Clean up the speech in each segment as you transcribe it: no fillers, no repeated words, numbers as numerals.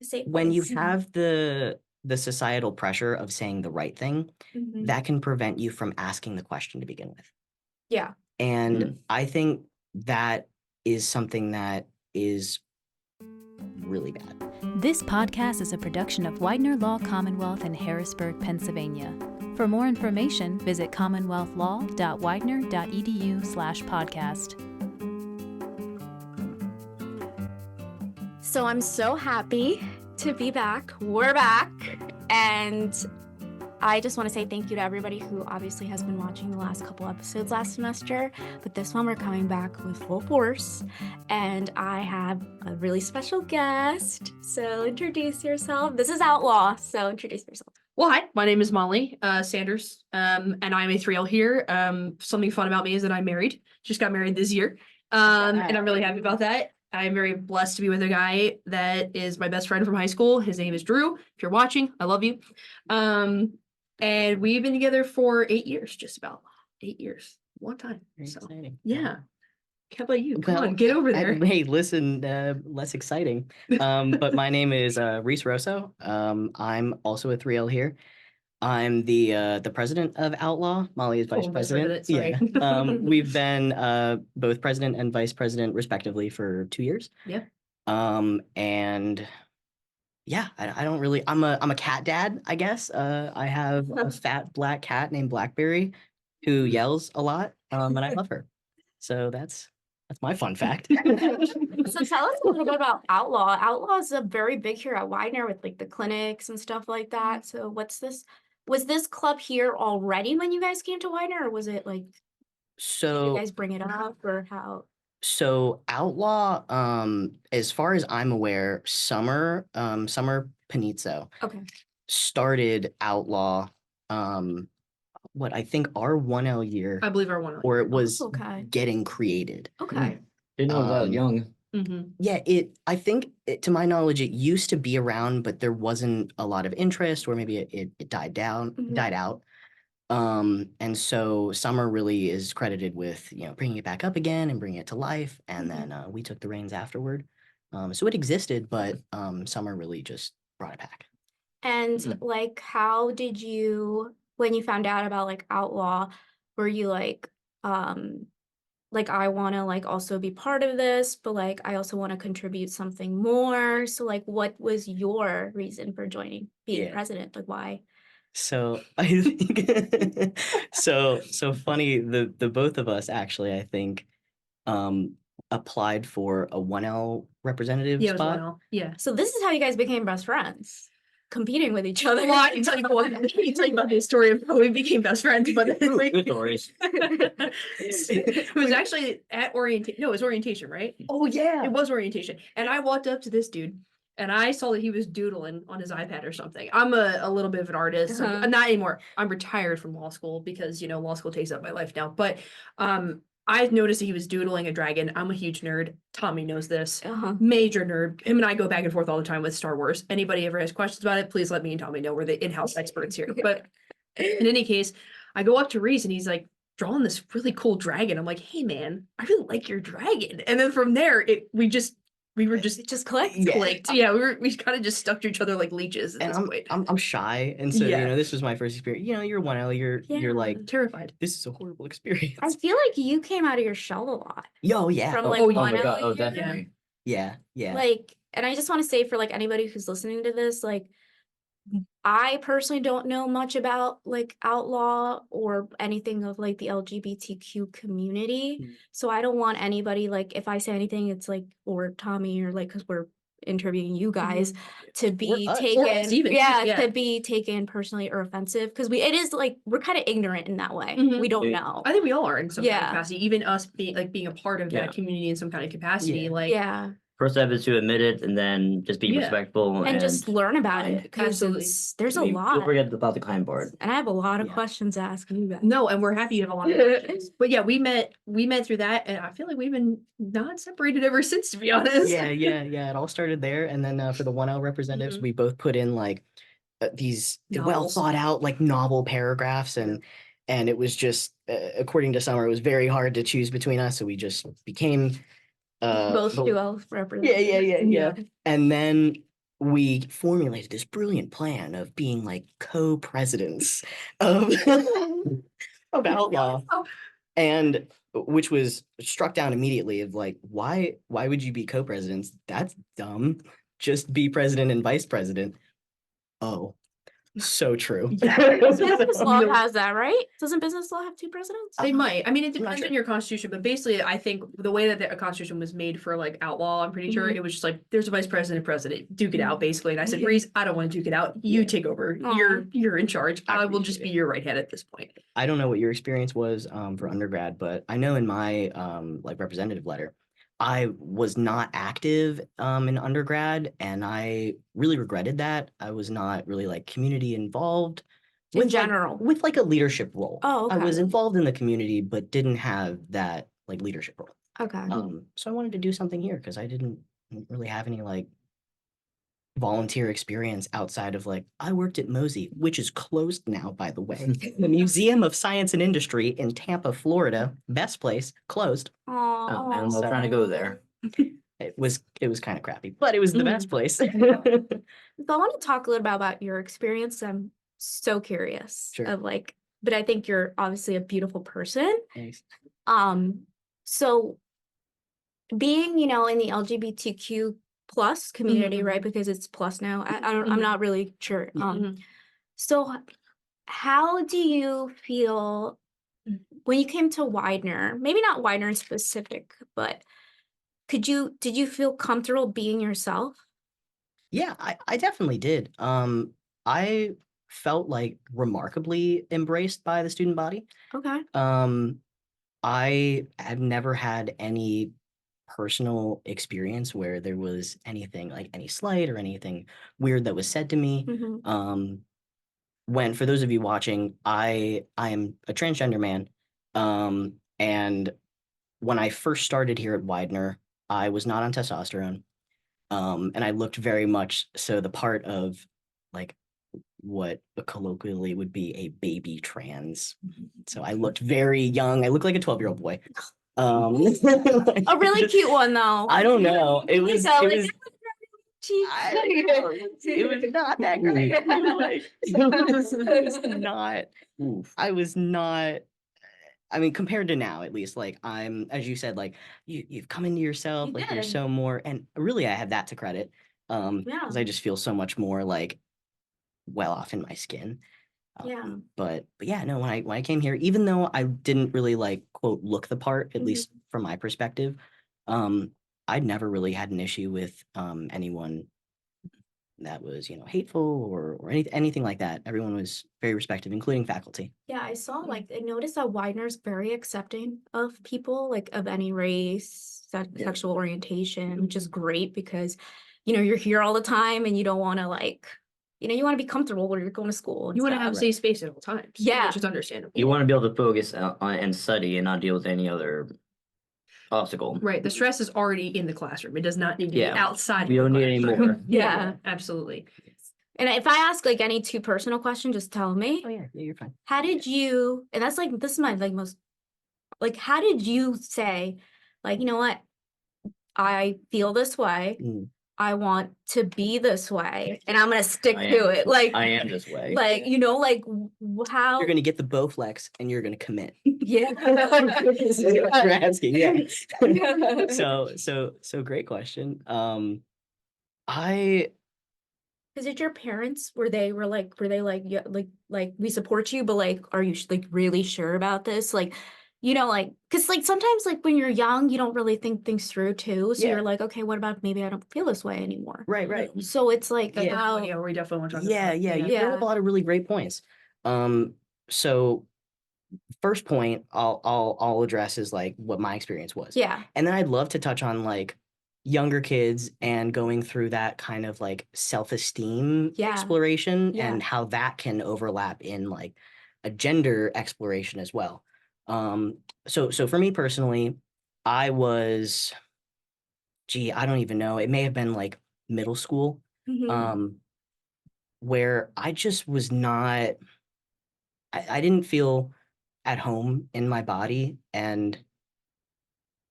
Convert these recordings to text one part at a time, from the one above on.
safe when you place. have the societal pressure of saying the right thing, that can prevent you from asking the question to begin with. Yeah. And I think that is something that is really bad. This podcast is a production of Widener Law Commonwealth in Harrisburg, Pennsylvania. For more information, visit commonwealthlaw.widener.edu/podcast. So I'm so happy to be back. We're back. And I just want to say thank you to everybody who obviously has been watching the last couple episodes last semester. But this one we're coming back with full force. And I have a really special guest. So introduce yourself. This is OUTLaw, so introduce yourself. Well, hi, my name is Molly Sanders, and I'm a 3L here. Something fun about me is that I'm married. Just got married this year, and I'm really happy about that. I'm very blessed to be with a guy that is my best friend from high school. His name is Drew. If you're watching, I love you. And we've been together for 8 years, just about 8 years. Long time. Very So, exciting. yeah. How about you? Come Well, on, get over there. Hey, listen, less exciting. But my name is Reese Rosso. I'm also a 3L here. I'm the president of OUTLAW. Molly is vice president. Sorry. Yeah. We've been both president and vice president respectively for 2 years. Yeah. And yeah, I don't really. I'm a cat dad, I guess. I have a fat black cat named Blackberry, who yells a lot, and I love her. So that's my fun fact. So tell us a little bit about OUTLaw. OUTLaw is a very big here at Widener with like the clinics and stuff like that. So what's this? Was this club here already when you guys came to Widener, or was it like, did you guys bring it up, or how? So OUTLaw, as far as I'm aware, Summer Panizzo started OUTLAw, what I think our 1L year, I believe our 1L. or it was Okay. getting created. Okay. Didn't know about young. Yeah, I think to my knowledge, it used to be around, but there wasn't a lot of interest, or maybe it died out. And so Summer really is credited with, bringing it back up again and bringing it to life. And then we took the reins afterward. So it existed, but Summer really just brought it back. And like, how did you, when you found out about like OUTLaw, were you like I want to like also be part of this, but like I also want to contribute something more. So like, what was your reason for joining, being president? Like, why? So I think so funny. The both of us actually, I think, applied for a 1L representative Yeah, it was spot. 1L. Yeah. So this is how you guys became best friends, competing with each other. Well, I can tell you about the story of how we became best friends, but Good stories. it was actually at orientation. No, it was orientation, right? Oh yeah. It was orientation. And I walked up to this dude and I saw that he was doodling on his iPad or something. I'm a little bit of an artist. Not anymore. I'm retired from law school because, law school takes up my life now. But I noticed that he was doodling a dragon. I'm a huge nerd. Tommy knows this. Major nerd. Him and I go back and forth all the time with Star Wars. Anybody ever has questions about it, please let me and Tommy know. We're the in-house experts here. But in any case, I go up to Reese and he's like drawing this really cool dragon. I'm like, hey man, I really like your dragon. And then from there, we were just clicked. Yeah, we kind of just stuck to each other like leeches. And I'm shy, and so this was my first experience. You're 1L. You're like terrified. This is a horrible experience. I feel like you came out of your shell a lot. Yo, yeah. From like 1L. Definitely. Yeah. Like, and I just want to say for like anybody who's listening to this, like, I personally don't know much about like OUTLaw or anything of like the LGBTQ community. So I don't want anybody, like, if I say anything, it's like, or Tommy, or like, because we're interviewing you guys, to be to be taken personally or offensive, because it is like we're kind of ignorant in that way. We don't know. I think we all are in some kind of capacity, even us being a part of that community in some kind of capacity. First step is to admit it, and then just be respectful and just learn about it, because there's a lot. Don't forget about the climb board. And I have a lot of questions to ask you guys. No, and we're happy you have a lot of questions. But yeah, we met through that, and I feel like we've been not separated ever since, to be honest. Yeah. It all started there, and then for the 1L representatives, we both put in like these well thought out like novel paragraphs, and it was just according to Summer, it was very hard to choose between us, so we just became. Both dual representatives. Yeah. And then we formulated this brilliant plan of being like co-presidents of of OUTLaw, and which was struck down immediately of like, why would you be co-presidents? That's dumb. Just be president and vice president. Oh, so true. Business law has that, right? Doesn't business law have two presidents? They might. I mean, it I'm not depends sure. on your constitution, but basically, I think the way that the constitution was made for like outlaw, I'm pretty sure Mhm. it was just like there's a vice president, president, duke it out, basically. And I said, Yeah. Reese, I don't want to duke it out. You take over. Aw. You're in charge. I I will just be appreciate your right hand at this point. I don't know what your experience was for undergrad, but I know in my like representative letter, I was not active in undergrad, and I really regretted that. I was not really like community involved In with like, general. with like a leadership role. Oh, I okay. was involved in the community, but didn't have that like leadership role. Okay. So I wanted to do something here because I didn't really have any like volunteer experience outside of like, I worked at Mosey, which is closed now, by the way. The Museum of Science and Industry in Tampa, Florida, best place, closed. Oh, I'm not trying to go there. It was kind of crappy, but it was the best place. So I want to talk a little bit about your experience. I'm so curious Sure. of like, but I think you're obviously a beautiful person. Thanks. So being, in the LGBTQ plus community, right? Because it's plus now. I'm not really sure. So how do you feel when you came to Widener? Maybe not Widener in specific, but did you feel comfortable being yourself? Yeah, I definitely did. I felt like remarkably embraced by the student body. Okay. I have never had any personal experience where there was anything like any slight or anything weird that was said to me. When, for those of you watching, I am a transgender man. And when I first started here at Widener, I was not on testosterone. And I looked very much so the part of like what colloquially would be a baby trans. So I looked very young. I looked like a 12-year-old boy. A really cute one though. I don't know. It was not that great. I was not. I mean, compared to now, at least, like I'm, as you said, like you've come into yourself, You like you're did. so more, and really, I have that to credit, because I just feel so much more like well off in my skin. But yeah, no, when I came here, even though I didn't really like quote look the part, at least from my perspective, I'd never really had an issue with anyone that was, hateful or anything like that. Everyone was very respectful, including faculty. Yeah, I saw I noticed that Widener's very accepting of people like of any race, sexual orientation, which is great because you're here all the time and you don't want to like, you want to be comfortable where you're going to school. And You want to stuff. have safe space at all times. Yeah. Which is understandable. You want to be able to focus on and study and not deal with any other obstacle. Right. The stress is already in the classroom. It does not need to Yeah. be outside. We of don't the need any classroom. more. Yeah. Absolutely. And if I ask like any too personal question, just tell me. Oh yeah, you're fine. How did you, and that's like, this is my like most, like, how did you say, like, you know what? I feel this way. I want to be this way and I'm going to stick to it. Like, I am this way. like, how. You're gonna get the Bowflex and you're gonna commit. Yeah. This is what you're asking. Yeah. So great question. Because did your parents, were they like, yeah, like we support you, but like, are you like really sure about this? Like, like, because like sometimes like when you're young, you don't really think things through too. So Yeah. you're like, okay, what about maybe I don't feel this way anymore? Right. So it's like, That's how. yeah, we definitely want to talk Yeah, about yeah, you Yeah. brought up a lot of really great points. So first point I'll address is like what my experience was. Yeah. And then I'd love to touch on like younger kids and going through that kind of like self-esteem Yeah. exploration Yeah. and how that can overlap in like a gender exploration as well. So for me personally, I was, I don't even know. It may have been like middle school, where I just was not, I didn't feel at home in my body and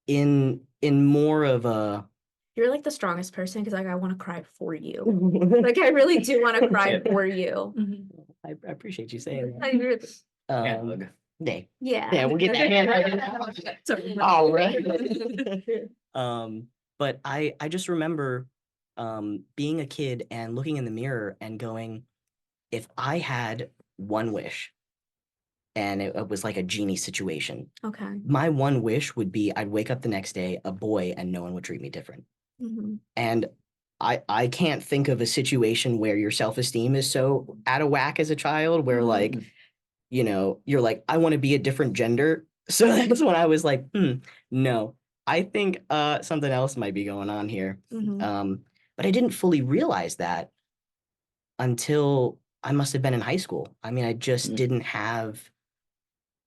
in more of a You're like the strongest person because like I want to cry for you. Like I really do want to cry Yeah. for you. Mhm. I appreciate you saying I really, that. Hand hug. Yeah, yeah. we'll get that hand hug. Sorry. All right. But I just remember being a kid and looking in the mirror and going, if I had one wish and it was like a genie situation, Okay. my one wish would be I'd wake up the next day a boy and no one would treat me different. Mhm. And I can't think of a situation where your self-esteem is so out of whack as a child where like, you know, you're like, I want to be a different gender. So that's when I was like, no, I think something else might be going on here. Mhm. But I didn't fully realize that until I must have been in high school. I mean, I just Mm. didn't have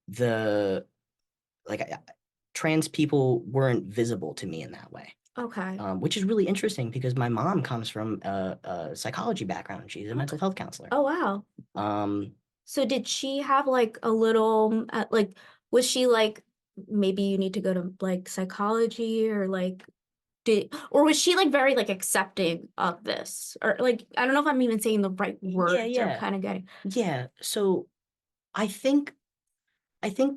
the trans people weren't visible to me in that way. Okay. Which is really interesting because my mom comes from a psychology background. She's a mental health counselor. Oh wow. Um, So did she have like a little like was she like maybe you need to go to like psychology or like or was she like very like accepting of this or like I don't know if I'm even saying the right words or yeah. kind of getting yeah. So I think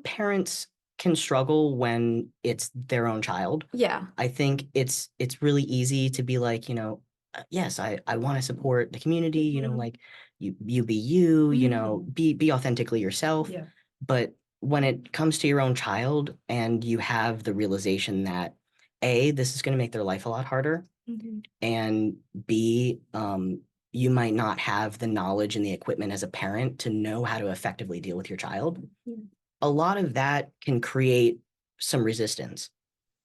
parents can struggle when it's their own child. yeah. I think it's really easy to be like, you know, yes, I want to support the community, you know, Mhm. like you be you, you know, be authentically yourself. Yeah. But when it comes to your own child and you have the realization that A, this is going to make their life a lot harder, Mhm. and B, you might not have the knowledge and the equipment as a parent to know how to effectively deal with your child. Yeah. A lot of that can create some resistance.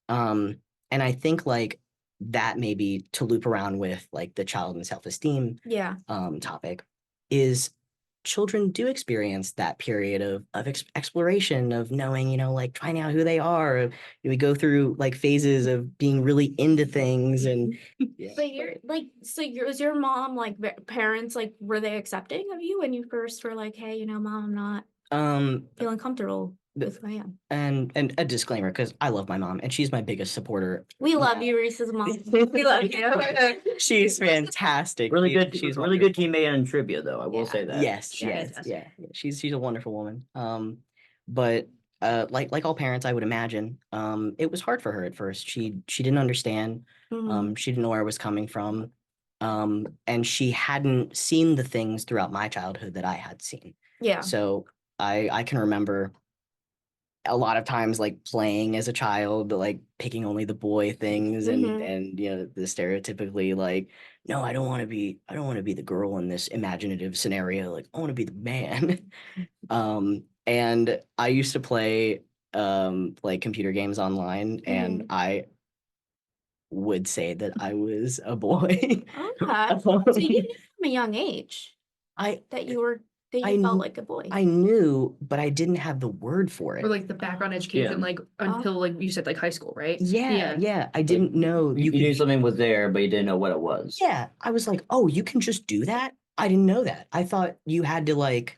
And I think like that maybe to loop around with like the child and self-esteem Yeah. topic is children do experience that period of exploration of knowing, you know, like trying out who they are. We go through like phases of being really into things and But you're like so was your mom like parents like were they accepting of you when you first were like hey you know mom I'm not feeling comfortable with who I am. And a disclaimer, because I love my mom and she's my biggest supporter. We love you, Reese's mom. We love you. She's fantastic. Really She's- good. She's Really good teammate in trivia, though. I will Yeah. say that. Yes, Yeah. yes, yeah. She's a wonderful woman. But like all parents, I would imagine, it was hard for her at first. She didn't understand. Mhm. She didn't know where I was coming from. And she hadn't seen the things throughout my childhood that I had seen. Yeah. So I can remember a lot of times like playing as a child, like picking only the boy things and you know, the stereotypically like, no, I don't want to be the girl in this imaginative scenario. Like I want to be the man. And I used to play like computer games online and I would say that I was a boy. Okay. So you knew from a young age I that you I felt kn- like a boy. I knew, but I didn't have the word for it. Or like the background education, Yeah. like until like you said, like high school, right? Yeah. I didn't know You knew something was there, but you didn't know what it was. Yeah, I was like, oh, you can just do that? I didn't know that. I thought you had to like,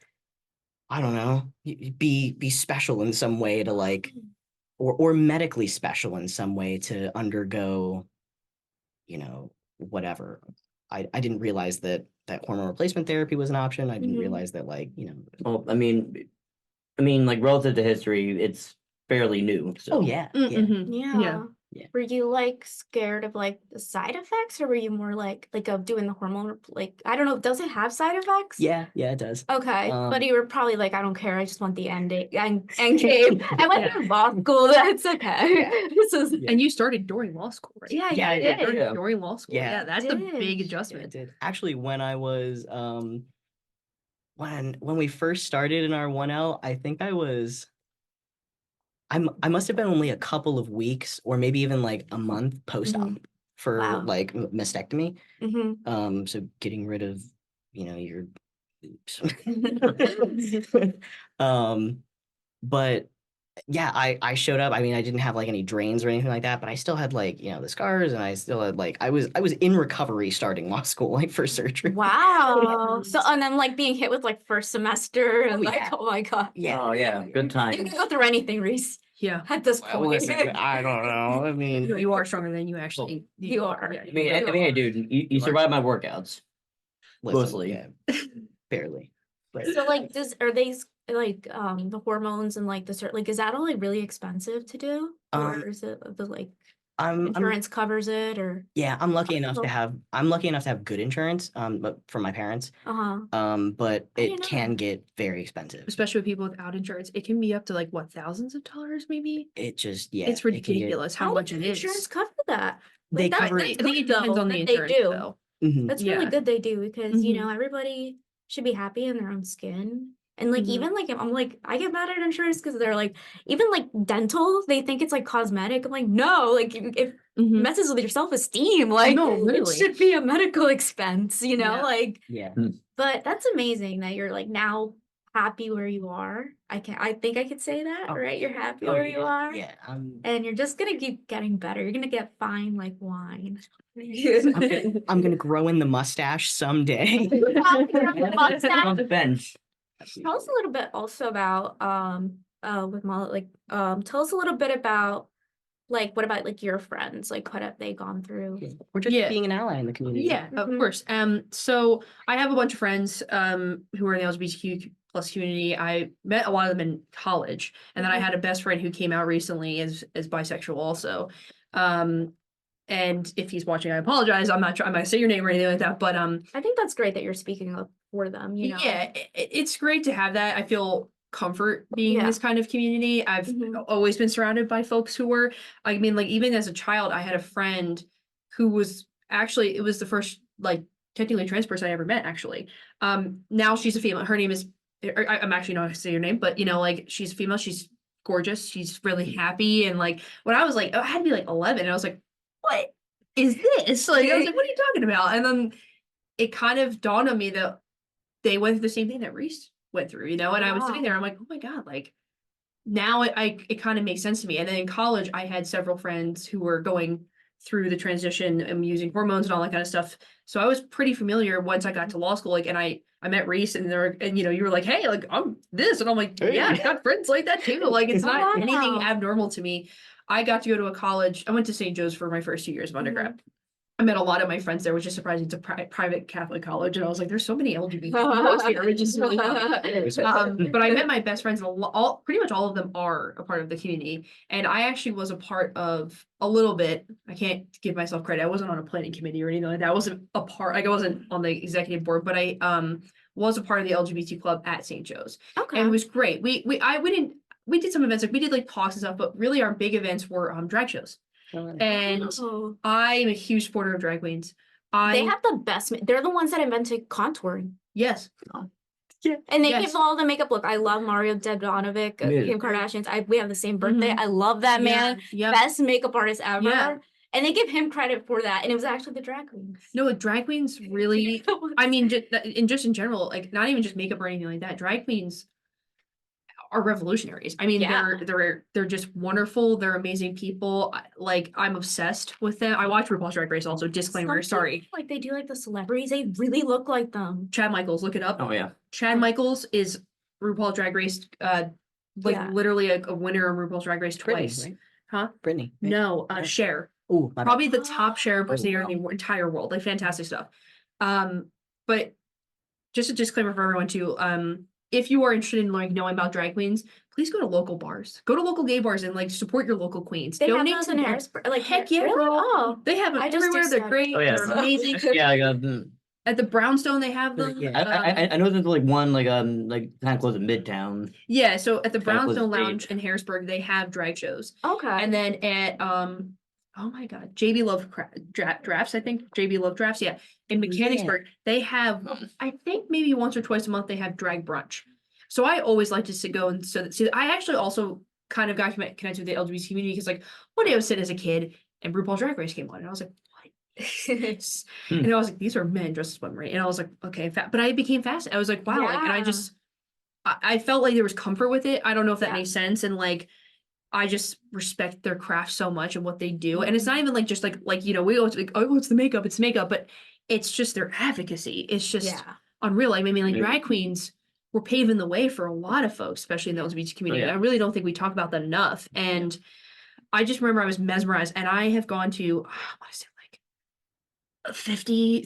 I don't know, be special in some way to like, or medically special in some way to undergo, you know, whatever. I didn't realize that hormone replacement therapy was an option. I didn't realize that like, you know. Well, I mean, like relative to history, it's fairly new. So. Oh yeah, yeah. Yeah. Yeah. Were you like scared of like the side effects or were you more like of doing the hormone like I don't know, does it have side effects? Yeah, it does. Okay. But you were probably like, I don't care, I just want the end game. I went through law school, that's okay. This is And you started during law school, right? yeah, Yeah, you I did. did. Yeah. During law school. Yeah. Yeah, that's the big Did. I adjustment. did. Actually, when I was when we first started in our 1L, I think I must have been only a couple of weeks or maybe even like a month post-op for Wow. like mastectomy. Mm-hmm. So getting rid of, you know, your oops. But yeah, I showed up. I mean, I didn't have like any drains or anything like that, but I still had like, you know, the scars and I still had like I was in recovery starting law school, like for surgery. Wow. So and then like being hit with like first semester and Oh, like yeah. oh my god. Yeah. Oh yeah, good You time. can go through anything, Reese. Yeah. at this Well, point. listen, I don't know. I mean, You are stronger than you actually. You are. Yeah, I mean, hey, dude, you survived my workouts. listen, Mostly. yeah, barely. But So like are these like the hormones and like the certain like is that all like really expensive to do? Or is it the like I'm insurance covers it or yeah, I'm lucky enough to Oh. have good insurance, but from my parents. But I it didn't know can that. get very expensive. especially with people without insurance, it can be up to like what, thousands of dollars maybe? It just, yeah, It's it can get- ridiculous how much does it is. insurance cover that? They Like, that- cover that's it. I think it good, depends though, on the that they insurance do. though. Mhm. That's really Yeah. good they do because you know Mhm. everybody should be happy in their own skin. And like Mhm. even like I'm like I get mad at insurance because they're like even like dental they think it's like cosmetic. I'm like no like if Mhm. messes with your self-esteem like No, it literally. should be a medical expense you know Yeah. like Yeah. but that's amazing that you're like now happy where you are. I think I could say that Oh, right you're happy Oh, where you yeah, are yeah. and you're just gonna keep getting better. You're gonna get fine like wine. I'm gonna grow in the mustache someday. On the bench. Tell us a little bit also about with Molly like tell us a little bit about like what about like your friends like what have they gone through? We're just Yeah. being an ally in the community. Yeah, of Mhm. course. So I have a bunch of friends who are in the LGBTQ plus community. I met a lot of them in college, and then I Mhm. had a best friend who came out recently as bisexual also. And if he's watching, I apologize. I'm not gonna say your name or anything like that, but I think that's great that you're speaking up for them, you know. yeah, it's great to have that. I feel comfort being in Yeah. this kind of community. I've Mhm. always been surrounded by folks who were, I mean, like even as a child, I had a friend who was actually, it was the first like technically trans person I ever met actually. Now she's a female. Her name is, I'm actually not gonna say your name, but you know, like she's female, she's gorgeous, she's really happy. And like when I was like, I had to be like 11 and I was like, what is this? Like, I was like, what are you talking about? And then it kind of dawned on me that they went through the same thing that Reese went through, you know, and I was sitting there, I'm like, oh my God, like now it kind of makes sense to me. And then in college, I had several friends who were going through the transition and using hormones and all that kind of stuff. So I was pretty familiar once I got to law school, like, and I met Reese and and you know, you were like, hey, like I'm this. And I'm like, yeah, I've got friends like that too. Like it's not anything Wow. abnormal to me. I got to go to a college. I went to St. Joe's for my first 2 years of undergrad. I met a lot of my friends there, which is surprising. It's a private Catholic college, and I was like, "There's so many LGBT folks here," which is really funny. But I met my best friends, and pretty much all of them are a part of the community. And I actually was a part of a little bit. I can't give myself credit. I wasn't on a planning committee or anything like that. I wasn't a part. Like I wasn't on the executive board, but I was a part of the LGBT club at St. Joe's, Okay. and it was great. We did some events, like we did like talks and stuff, but really our big events were drag shows. And Oh. I'm a huge supporter of drag queens. They have the best they're the ones that invented contouring. Yes. And they Yes. give all the makeup look. I love Mario Dedanovic, Yeah. Kim Kardashian's. We have the same birthday. Mhm. I love that man. Yeah. Best makeup artist ever. Yeah. And they give him credit for that. And it was actually the drag queens. No, like drag queens really. I mean, just in general, like not even just makeup or anything like that. Drag queens are revolutionaries. I mean, Yeah. they're just wonderful. They're amazing people. Like I'm obsessed with them. I watch RuPaul's Drag Race also. Disclaimer, Something sorry. Like they do like the celebrities. They really look like them. Chad Michaels, look it up. Oh yeah. Chad Michaels is RuPaul's Drag Race, like Yeah. literally a winner on RuPaul's Drag Race Brittany, twice. right? Huh? Brittany. Right? No, Cher. Oh, my bad. Probably the top share Oh, person in wow. the entire world. Like fantastic stuff. But just a disclaimer for everyone too. If you are interested in like knowing about drag queens, please go to local bars. Go to local gay bars and like support your local queens. They have Donate those to in them. Harrisburg. Like Heck yeah, really? bro. Oh. They have them I just everywhere. do They're stuff. great. Oh, yeah. They're amazing. Yeah, I got. At the Brownstone, they have them. Yeah. I know there's like one like kind of close to Midtown. Yeah, so at the Kinda close Brownstone to Lounge stage. in Harrisburg, they have drag shows. Okay. And then at oh my God, JB Love Drafts, I think. JB Love Drafts, yeah. In Mechanicsburg, they have, I think maybe once or twice a month they have drag brunch. So I always like just to go and see. I actually also kind of got connected with the LGBT community because like one day I was sitting as a kid and RuPaul's Drag Race came on and I was like, what is this? Hmm. And I was like, these are men dressed as women, right? And I was like, okay, but I became fascinated. I was like, wow, like, and I Yeah. just, I felt like there was comfort with it. I don't know if that Yeah. makes sense. And like, I just respect their craft so much and what they do. And it's not even like just like, you know, we always like, oh, it's the makeup, but it's just their advocacy. It's just Yeah. unreal. I mean, like Yeah. drag queens we're paving the way for a lot of folks, especially in the LGBT community. yeah. I really don't think we talk about that enough. And I just remember I was mesmerized, and I have gone to, I want to say like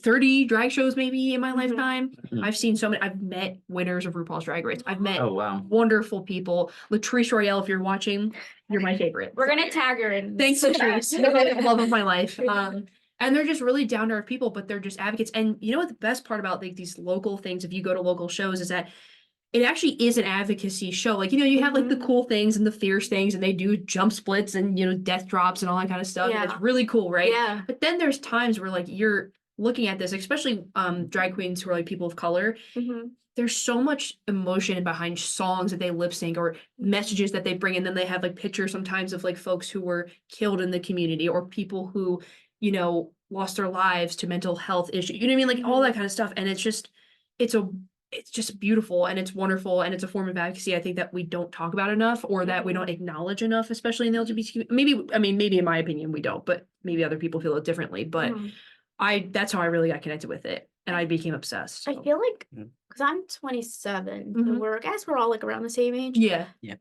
30 drag shows maybe in my lifetime. Mhm. I've seen so many, I've met winners of RuPaul's Drag Race. I've met Oh wow. wonderful people. Latrice Royale, if you're watching, you're my favorite. We're gonna tag her in. Thanks, Latrice. Love of my life. And they're just really down to earth people, but they're just advocates. And you know what the best part about like these local things, if you go to local shows, is that it actually is an advocacy show. Like, you know, you have like the cool things and the fierce things, and they do jump splits and, you know, death drops and all that kind of stuff. And Yeah. it's really cool, right? Yeah. But then there's times where like you're looking at this, especially drag queens who are like people of color. Mhm. There's so much emotion behind songs that they lip sync or messages that they bring, and then they have like pictures sometimes of like folks who were killed in the community or people who, you know, lost their lives to mental health issues. You know what I mean? Like all that kind of stuff. And it's just beautiful, and it's wonderful, and it's a form of advocacy I think that we don't talk about enough, or that we don't acknowledge enough, especially in the LGBTQ. Maybe in my opinion we don't, but maybe other people feel it differently. But Mhm. that's how I really got connected with it, and I became obsessed. I so. feel like, Mm. because I'm 27, Mhm. and I guess we're all like around the same age. Yeah. It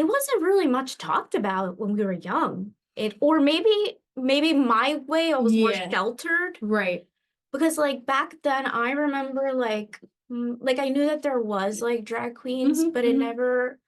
wasn't really much talked about when we were young. Or maybe my way I was more Yeah. sheltered, Right. because like back then I remember like I knew that there was like drag queens, Mhm, but it mhm. never,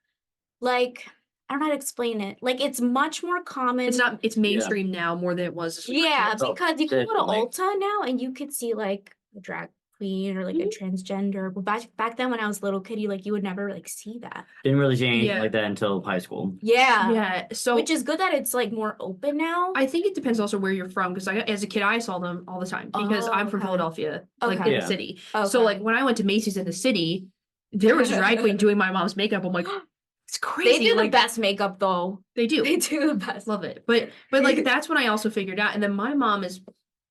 like, I don't know how to explain it. Like it's much more common. It's mainstream now more than it was. as we were Yeah, kids. Oh, because you can go to definitely. Ulta now and you could see like a drag queen or like a transgender. But back then when I was a little kid, you would never like see that. Didn't really see anything Yeah. like that until high school. Yeah. Yeah. So Which is good that it's like more open now. I think it depends also where you're from, because as a kid I saw them all the time because Oh, I'm from okay. Philadelphia, like Okay. in Yeah. the city. Okay. So like when I went to Macy's in the city, there was a drag queen doing my mom's makeup. I'm like, it's crazy. They do like the best makeup though. they do. They do the best. Love it. But like that's when I also figured out. And then my mom is,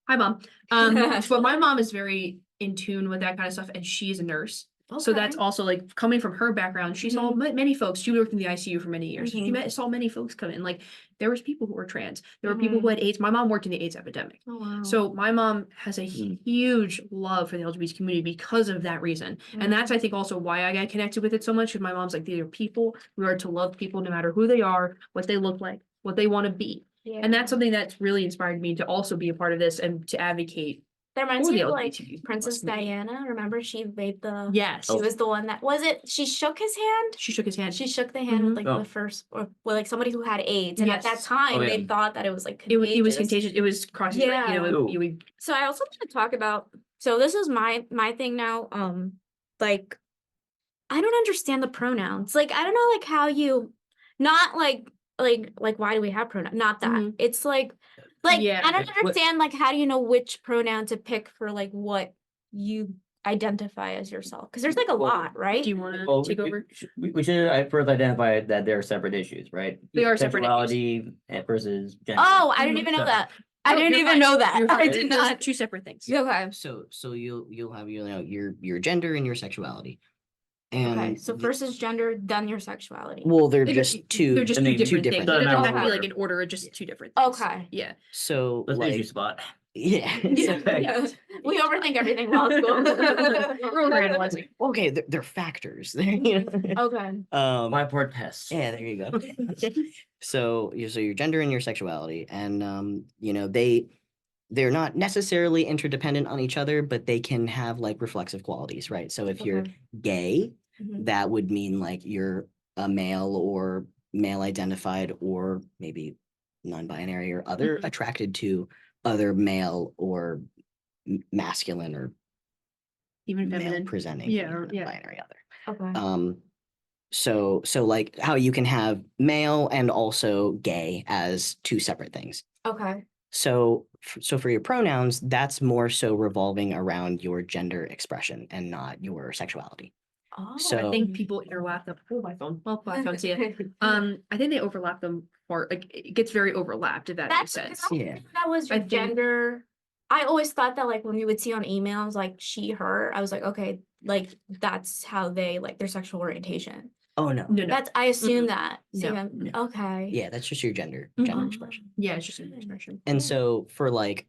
hi mom. But my mom is very in tune with that kind of stuff, and she's a nurse. So that's Okay. also like coming from her background. She saw many folks. She worked in the ICU for many years. She Mhm. saw many folks come in. Like there was people who were trans. There were people who had AIDS. My mom worked in the AIDS epidemic. Oh wow. So my mom has a Mm. huge love for the LGBT community because of that reason. And that's, I think, also why I got connected with it so much. Because my mom's like, these are people. We are to love people no matter who they are, what they look like, what they want to be. Yeah. And that's something that's really inspired me to also be a part of this and to advocate. That reminds for me the of like LGBTQ Princess community. Diana. Remember she made the Yes. she was the one that she shook his hand. She shook his hand. She shook the hand with like Oh. the first or with like somebody who had AIDS. And at that Yes. time Oh, yeah. they thought that it was like It was contagious. contagious. It was crossing. Yeah. You know, Ooh. you would. So I also want to talk about, so this is my thing now. Like I don't understand the pronouns. Like I don't know like how you not like why do we have pronouns? Not that. Mhm. It's like Yeah. I don't What- understand like how do you know which pronoun to pick for like what you identify as yourself? Because there's like a Well, lot, right? Do you want to Well, take over? we should first identify that they're separate issues, right? They are separate issues. Sexuality versus gender. Oh, I didn't Mhm. even know So- that. I No, didn't you're even fine. know that. You're I fine. did Those are not. two separate things. Okay. So you'll have your gender and your sexuality. And Okay. So first is gender, then your sexuality. well, they're They're just two. They're just I two mean, different two things. different It doesn't things. have to be like Order. in order, just two different things. Okay. Yeah. So That's the easy like spot. yeah. Yeah. Okay. Yeah. We overthink everything law school. We're overanalyzing. Okay, they're factors. You know? Okay. Whiteboard tests. Yeah, there you go. So your gender and your sexuality, and you know they're not necessarily interdependent on each other, but they can have like reflexive qualities, right? So if you're Okay. gay, Mhm. that would mean like you're a male or male identified or maybe non-binary or other Mhm. attracted to other male or masculine or Even male feminine. presenting Yeah, or- yeah. non-binary other. Okay. So like how you can have male and also gay as two separate things. Okay. So for your pronouns, that's more so revolving around your gender expression and not your sexuality. Oh. So- I think people overlap them. Oh, my phone. Well, my phone's here. I think they overlap them for like it gets very overlapped, if that makes sense. Because I Yeah. think that was your I think- gender. I always thought that like when we would see on emails like she, her, I was like, okay, like that's how they like their sexual orientation. Oh no. No, no. That's I assume Mm-mm. that. So No, then- okay. Yeah, that's just your gender Mhm. expression. Yeah, it's just an expression. And so for like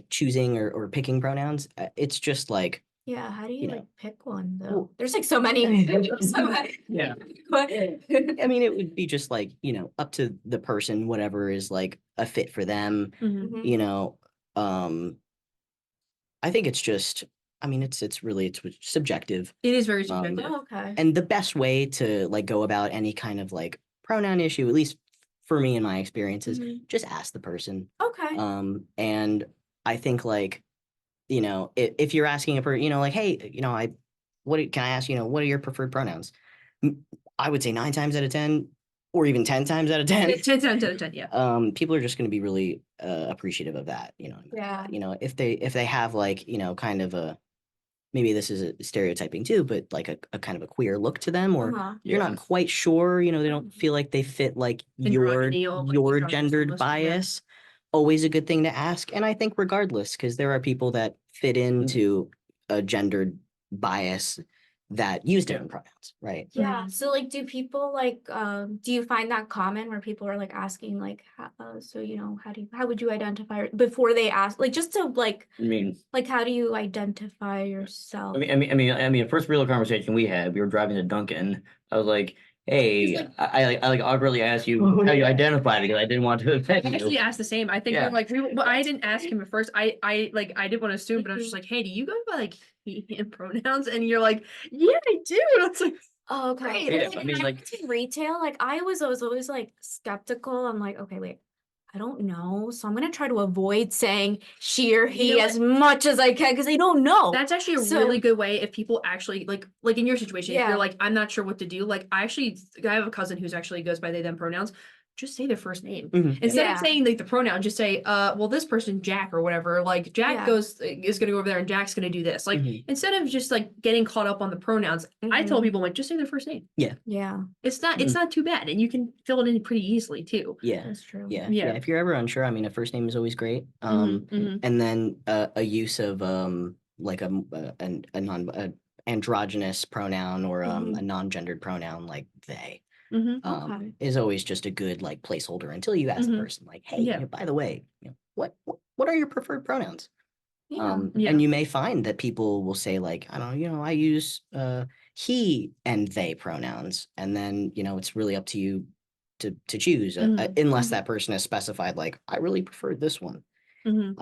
choosing or picking pronouns, it's just like Yeah, how do you You know. like pick one though? Well- There's like so many. So many. Yeah. But- I mean, it would be just like, up to the person, whatever is like a fit for them, Mhm. you know. I think it's just, I mean, it's subjective. It is very subjective. Oh, okay. And the best way to like go about any kind of like pronoun issue, at least for me in my experiences, Mhm. just ask the person. Okay. And I think like, if you're asking a person, like, hey, can I ask, what are your preferred pronouns? I would say 9 times out of 10, or even 10 times out of 10. 10 times out of 10, yeah. People are just going to be really appreciative of that, Yeah. if they have like, kind of maybe this is a stereotyping too, but like a kind of a queer look to them, or Uh-huh. you're Yeah. not quite sure, they don't feel like they fit like Androgyny or, like, your androgynous gendered almost, yeah. bias. Always a good thing to ask. And I think regardless, because there are people that fit into a gendered bias that use different pronouns, right? Yeah. So like, do people like, do you find that common where people are like asking like, so, how would you identify before they ask, like, just to like, I mean, how do you identify yourself? I mean, first real conversation we had, we were driving to Duncan. I was like, "Hey, like- I awkwardly asked you how you identify because I didn't want to offend I you." actually asked the same. I think Yeah. we're like, but I didn't ask him at first. I didn't want to assume, but I was just like, hey, do you go by like he, him pronouns? And you're like, yeah, I do. And it's like, Oh, okay. Right, But, yeah, like, I mean, when like- went to retail, like I was always like skeptical. I'm like, okay, wait, I don't know. So I'm gonna try to avoid saying she or he know what? as much as I can because I don't know. that's actually a So- really good way if people actually like in your situation, if Yeah. you're like, I'm not sure what to do. Like I have a cousin who's actually goes by they them pronouns. Just say their first name. Mhm. Instead Yeah. of saying like the pronoun, just say, well, this person Jack or whatever. Like Jack Yeah. is gonna go over there and Jack's gonna do this. Like Mhm. instead of just like getting caught up on the pronouns, I tell Mhm. people like just say their first name. Yeah, It's not too bad, and you can fill it in pretty easily too. Yeah. that's true. Yeah. Yeah. Yeah. If you're ever unsure, I mean, a first name is always great. Mhm. And then a use of like an androgynous pronoun or Mhm. a non-gendered pronoun like they Mhm. Okay. is always just a good like placeholder until you ask the Mhm. person like, hey, Yeah. by the way, what are your preferred pronouns? Yeah. Yeah. And you may find that people will say like, I don't know, I use he and they pronouns, and then it's really up to you to choose, unless Mhm. that person has specified like, I really prefer this one. Mhm.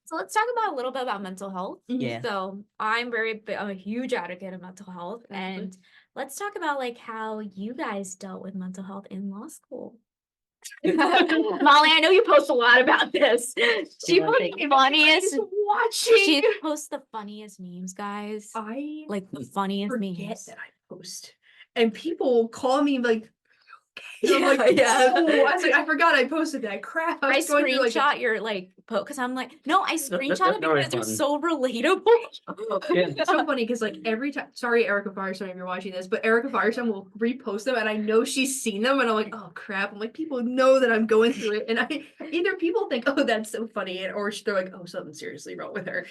So let's talk about a little bit about mental health. Yeah. So I'm a huge advocate of mental health, and let's talk about like how you guys dealt with mental health in law school. Molly, I know you post a lot about this. She Well, posts the funniest. watching. She posts the funniest memes, guys. I Like the funniest forget memes. that I post, and people call me like, and I'm Yeah, like, yeah. oh, I was like, I forgot I posted that crap. I was going through, like, screenshot your like post because I'm like, no, I screenshot it no, it's because they're fun. so relatable. Yeah. so funny because like every time, sorry Erica Firestone if you're watching this, but Erica Firestone will repost them and I know she's seen them and I'm like, oh crap. I'm like, people know that I'm going through it, and I either people think, oh, that's so funny, or they're like, oh, something seriously wrong with her.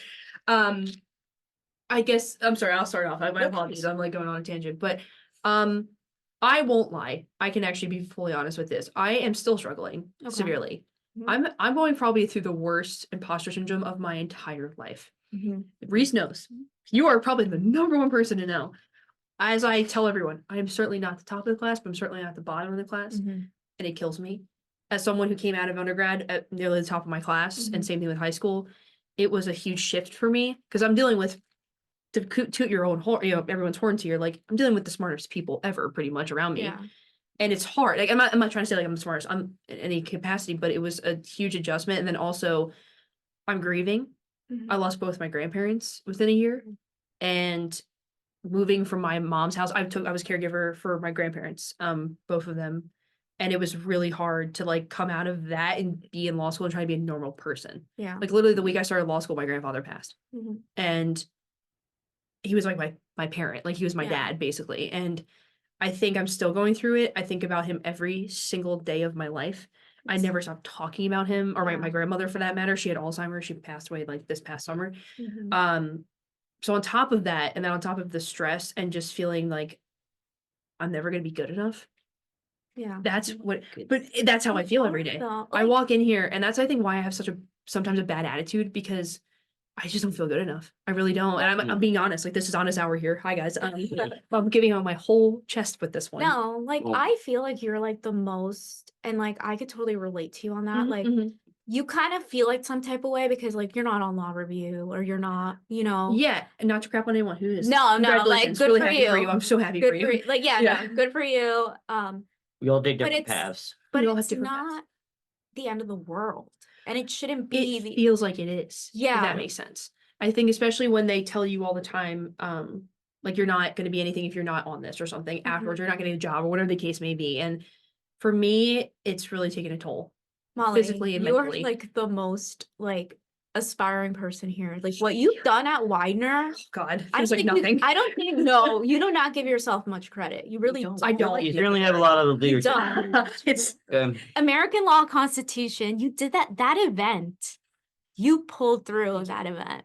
I guess I'm sorry, I'll start off. My apologies, I'm like going on a tangent, but I won't lie, I can actually be fully honest with this. I am still struggling Okay. severely. Mhm. I'm going probably through the worst imposter syndrome of my entire life. Mhm. Reese knows. You are probably the number one person to know. As I tell everyone, I am certainly not the top of the class, but I'm certainly not the bottom of the class. Mhm. And it kills me. As someone who came out of undergrad at nearly the top of my class, and Mhm. same thing with high school, it was a huge shift for me because I'm dealing with, to toot your own horn, everyone's horns here. Like I'm dealing with the smartest people ever, pretty much around me. Yeah. And it's hard. Like I'm not trying to say like I'm the smartest. I'm in any capacity, but it was a huge adjustment. And then also, I'm grieving. Mhm. I lost both my grandparents within a year, and moving from my mom's house, I was caregiver for my grandparents, both of them, and it was really hard to like come out of that and be in law school and try to be a normal person. Yeah. Like literally the week I started law school, my grandfather passed, Mhm. and he was like my parent, like he was my Yeah. dad basically, and I think I'm still going through it. I think about him every single day of my life. I It's- never stopped talking about him, or Yeah. my grandmother for that matter. She had Alzheimer's. She passed away like this past summer. Mhm. So on top of that, and then on top of the stress and just feeling like I'm never gonna be good enough, Yeah. that's what, but that's how I feel every day. So, I like, walk in here, and that's I think why I have sometimes a bad attitude, because I just don't feel good enough. I really don't. And I'm being honest. Like, this is honest hour here. Hi guys. I'm giving out my whole chest with this one. No, like Well- I feel like you're like the most, and like I could totally relate to you on that. Mhm, Like mhm. you kind of feel like some type of way because like you're not on law review or you're not, you know. Yeah, and not to crap on anyone who is. No, like Congratulations. good Really for happy for you. you. I'm so happy Good for you. Like yeah, Yeah. no, good for you. We all take But different it's- paths. But We all have it's different paths. not the end of the world, and it shouldn't be. It feels like it is. If Yeah. that makes sense. I think especially when they tell you all the time, like you're not going to be anything if you're not on this or something afterwards, you're not getting a job or whatever the case may be. And for me, it's really taken a toll. Molly, physically and you are mentally. like the most like aspiring person here. Like what you've done at Widener, God, I feels don't like think nothing. I don't think no, you do not give yourself much credit. You really don't. don't. I don't. You certainly have a lot of You leadership. don't. It's American Law Constitution, you did that event. You pulled through that event.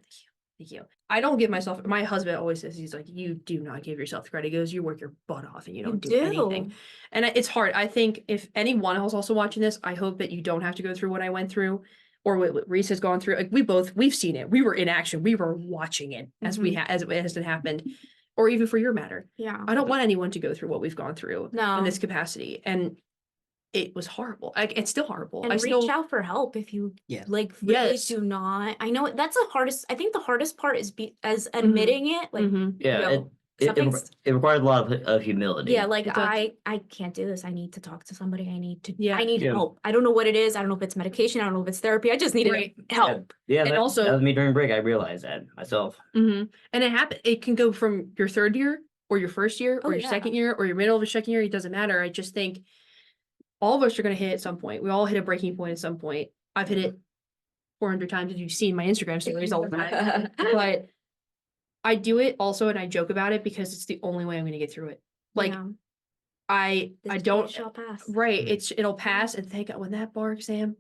Thank you. I don't give myself. My husband always says, he's like, you do not give yourself the credit. He goes, you work your butt off and you don't do anything. And it's hard. I think if anyone else also watching this, I hope that you don't have to go through what I went through or what Reese has gone through. Like we've seen it. We were in action. We were watching it as as it happened, or even for your matter. Yeah. I don't want anyone to go through what we've gone through No. in this capacity. And it was horrible. Like it's still horrible. And I reach still out for help if you Yeah. like really Yes. do not. I know that's the hardest. I think the hardest part is admitting it. Like Mhm. Yeah, yo, it something's- requires a lot of humility. yeah, like It does. I can't do this. I need to talk to somebody. I need Yeah. Yeah. help. I don't know what it is. I don't know if it's medication. I don't know if it's therapy. I just need Right. help. Yeah, And that also- was me during break. I realized that myself. And it happen. It can go from your third year or your first year or Oh, your yeah. second year or your middle of your second year. It doesn't matter. I just think all of us are going to hit at some point. We all hit a breaking point at some point. I've hit it 400 times as you've seen my Instagram stories all the time. But I do it also, and I joke about it because it's the only way I'm going to get through it. Like Yeah. I This don't. too shall pass. Right. Mm. It'll pass, and thank God when that bar exam.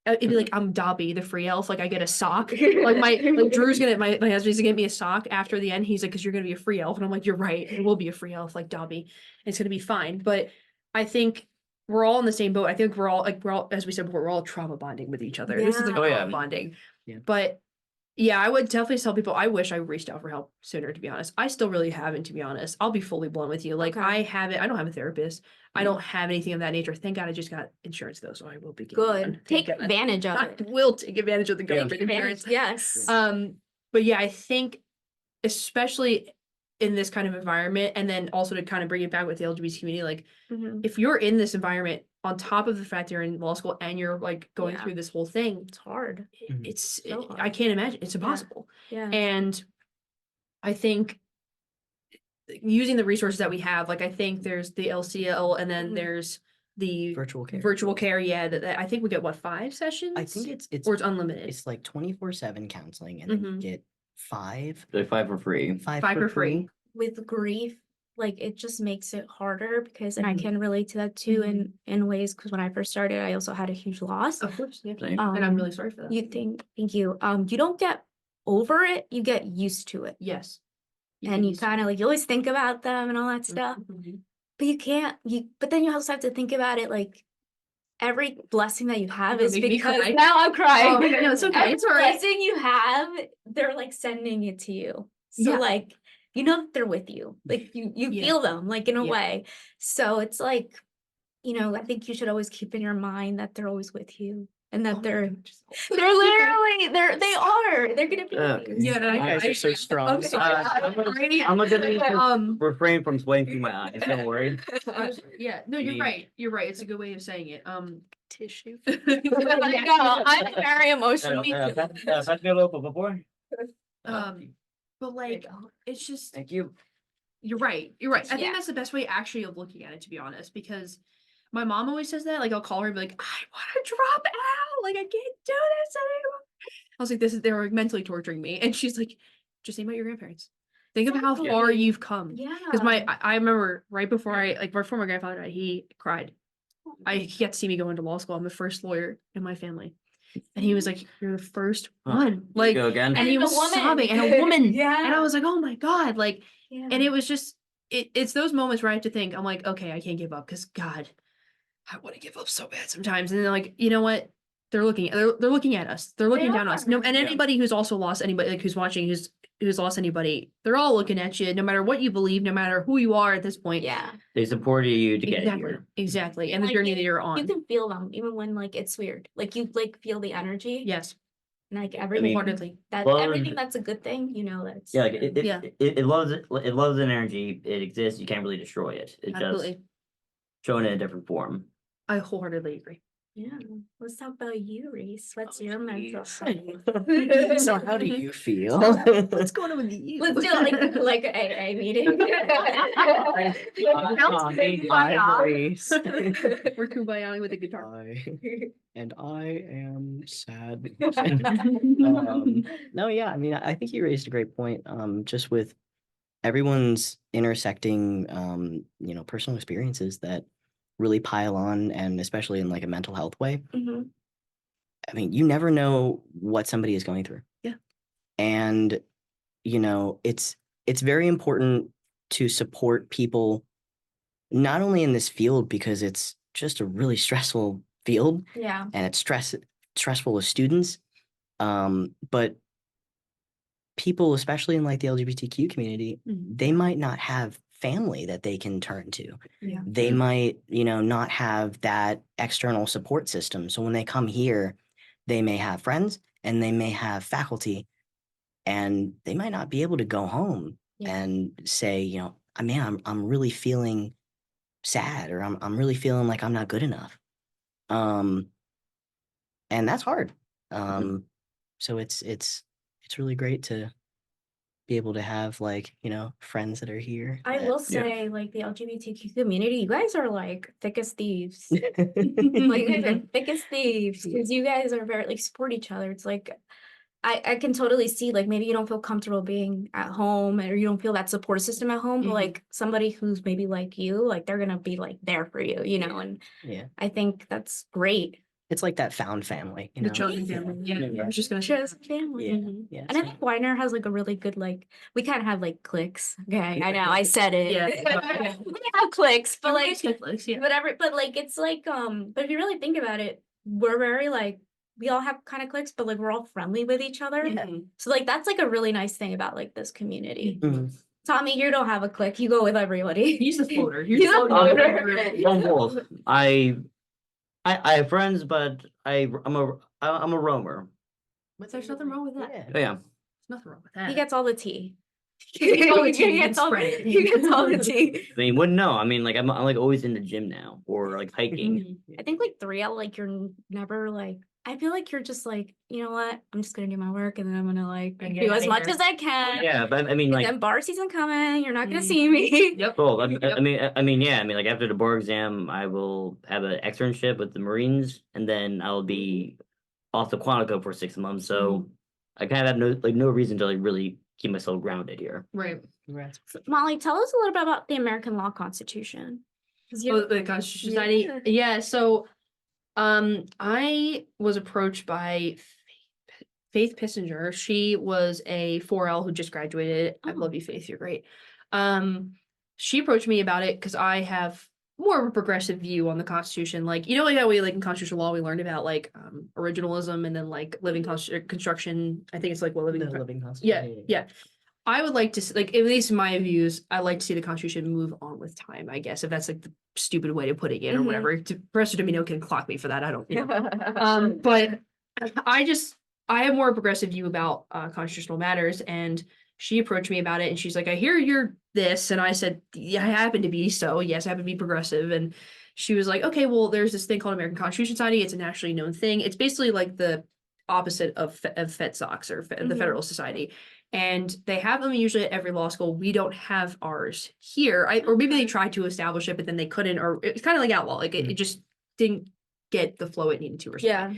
It'd be like I'm Dobby, the free elf. Like I get a sock. Like Drew's gonna my husband's gonna get me a sock after the end. He's like, because you're gonna be a free elf, and I'm like, you're right. It will be a free elf, like Dobby. It's gonna be fine. But I think we're all in the same boat. I think we're all as we said before, we're all trauma bonding with each other. This is like Yeah. Oh, yeah. trauma bonding. Yeah. But yeah, I would definitely tell people I wish I reached out for help sooner, to be honest. I still really haven't, to be honest. I'll be fully blunt with you. Like Okay. I don't have a therapist. I don't have anything of that nature. Thank God I just got insurance though, so I will be getting one. Good. Take Thank God. advantage of I it. will take advantage of the Yeah. government insurance. Yes. But yeah, I think especially in this kind of environment, and then also to kind of bring it back with the LGBT community, like Mhm. if you're in this environment on top of the fact you're in law school and you're like going Yeah. through this whole thing, It's hard. Mhm. So hard. I can't imagine. It's impossible. Yeah. And I think using the resources that we have, like I think there's the LCL and then Mhm. there's the Virtual care. virtual care. Yeah, that I think we get what 5 sessions? I think it's or it's unlimited. it's like 24/7 counseling, and then you Mhm. get five They're 5 for free. five Five for free. free. With grief, like it just makes it harder because, and I Mhm. can relate to that too in ways, because when I first started, I also had a huge loss. Of course, yeah. Same. And I'm really sorry for that. Thank you. You don't get over it, you get used to it. Yes. And you kind of like, you always think about them and all that stuff, Mhm. but you can't, but then you also have to think about it like every blessing that you have Don't is make me because cry. now I'm crying. Oh my God, no, it's okay. Every It's all right. blessing you have, they're like sending it to you. So Yeah. like, you know that they're with you. Like you Yeah. feel them like in a Yeah. way. So it's like, I think you should always keep in your mind that they're always with you and that Oh my they're God, just- literally they're gonna be with you. Yeah, no, You guys are so strong. I'm sorry. I'm gonna Um, refrain from swaying through my eyes. Don't worry. yeah, no, you're Me. right. You're right. It's a good way of saying it. Tissue. Yeah. I know, I'm very emotional. Pass me a little before. But like, it's just, Thank you. you're right. You're right. I Yeah. think that's the best way actually of looking at it, to be honest, because my mom always says that. Like, I'll call her and be like, I want to drop out. Like, I can't do this anymore. I was like, they were mentally torturing me. And she's like, just think about your grandparents. Think of how far Exactly. you've come. Yeah. Because I remember right before my grandfather died, he cried. He got to see me go into law school. I'm the first lawyer in my family. And he was like, you're the first one. Like, Go again. and he a was woman. sobbing, and a woman. Yeah. And I was like, oh my God. Like, Yeah. and it was just, it's those moments where I have to think, I'm like, okay, I can't give up because God, I want to give up so bad sometimes. And then like, you know what? they're looking at us. They're looking down on us. No, and are. anybody who's also lost anybody, like who's watching, who's lost anybody, they're all looking at you, no matter what you believe, no matter who you are at this point. Yeah. They supported you to get Exactly. here. Exactly. And the Like, journey you- that you're You on. can feel them even when like it's weird. Like you like feel the energy. Yes. And like everything Wholeheartedly. Well, everything that's a good thing, you know, that's Yeah, like it, Yeah. it loves it. It loves an energy. It exists. You can't really destroy it. It's just Absolutely. shown in a different form. I wholeheartedly agree. yeah. Let's talk about you, Reese. What's your mental health? So how do you feel? What's going on with you? Let's do it like a AA meeting. I'm Reese. We're kumbayaing with a guitar. And I am sad. No, yeah, I mean, I think you raised a great point. Just with everyone's intersecting, personal experiences that really pile on, and especially in like a mental health way. Mhm. I mean, you never know what somebody is going through. Yeah. And, it's very important to support people, not only in this field, because it's just a really stressful field Yeah. and it's stressful with students. But people, especially in like the LGBTQ community, Mhm. they might not have family that they can turn to. Yeah. They might, not have that external support system. So when they come here, they may have friends and they may have faculty, and they might not be able to go home Yeah. and say, man, I'm really feeling sad, or I'm really feeling like I'm not good enough. And that's hard. So it's really great to be able to have friends that are here. I will say, like the LGBTQ community, you guys are like thick as thieves. Like you guys are thick as thieves because you guys are very like support each other. It's like I can totally see like maybe you don't feel comfortable being at home, or you don't feel that support system at home, but like somebody who's maybe like you, like they're gonna be like there for you, and Yeah, I think that's great. it's like that found family, The chosen family. Yeah. I was just gonna say. Chosen family. Yeah, Mhm. yeah. And I think Widener has like a really good we kind of have like cliques. Okay, I know I said it. Yeah. We have cliques, but like yeah. but like it's like but if you really think about it, we're very like we all have kind of cliques, but like we're all friendly with each other. Yeah. So like that's like a really nice thing about like this community. Mhm. Tommy, you don't have a clique. You go with everybody. He's the floater. He's the floater. Lone wolf. I have friends, but I'm a roamer. But there's nothing wrong with that. Yeah. Oh, yeah. There's nothing wrong with that. He gets all the tea. gets all the tea, He gets all spread it. he gets all the tea. I mean, wouldn't know. I mean, like I'm like always in the gym now, or like hiking. I think like 3L, like you're never like I feel like you're just like, you know what? I'm just gonna do my work and then I'm gonna like And do get as outta much here. as I can. Yeah, but I mean, And like, then bar season coming, you're not gonna Mhm. see me. Yep. well, I Yep. mean, yeah. I mean, like after the bar exam, I will have an externship with the Marines, and then I'll be off to Quantico for 6 months. So I kind of have no reason to like really keep myself grounded here. Right. Congrats. Molly, tell us a little bit about the American Law Constitution. 'Cause you're- Oh, the Constitution Society. Yeah. Yeah. So, I was approached by Faith Pissinger. She was a 4L who just graduated. I Oh. love you, Faith. You're great. She approached me about it because I have more of a progressive view on the Constitution. Like, like how we like in constitutional law, we learned about like originalism and then like living construction. I think it's like what living. The living constitution. Yeah. I would like to see, like, at least in my views, I like to see the Constitution move on with time, I guess, if that's like the stupid way to put it in or Mhm. whatever. Professor Domino can clock me for that. I don't know. But I have more progressive view about constitutional matters, and she approached me about it, and she's like, I hear you're this, and I said, yeah, I happen to be, so yes, I happen to be progressive. And she was like, okay, well, there's this thing called American Constitution Society. It's a nationally known thing. It's basically like the opposite of FedSocs or the Mhm. Federal Society. And they have them usually at every law school. We don't have ours here. Or maybe they tried to establish it, but then they couldn't, or it's kind of like OUTLaw. Like it just didn't get the flow it needed to or something. Yeah.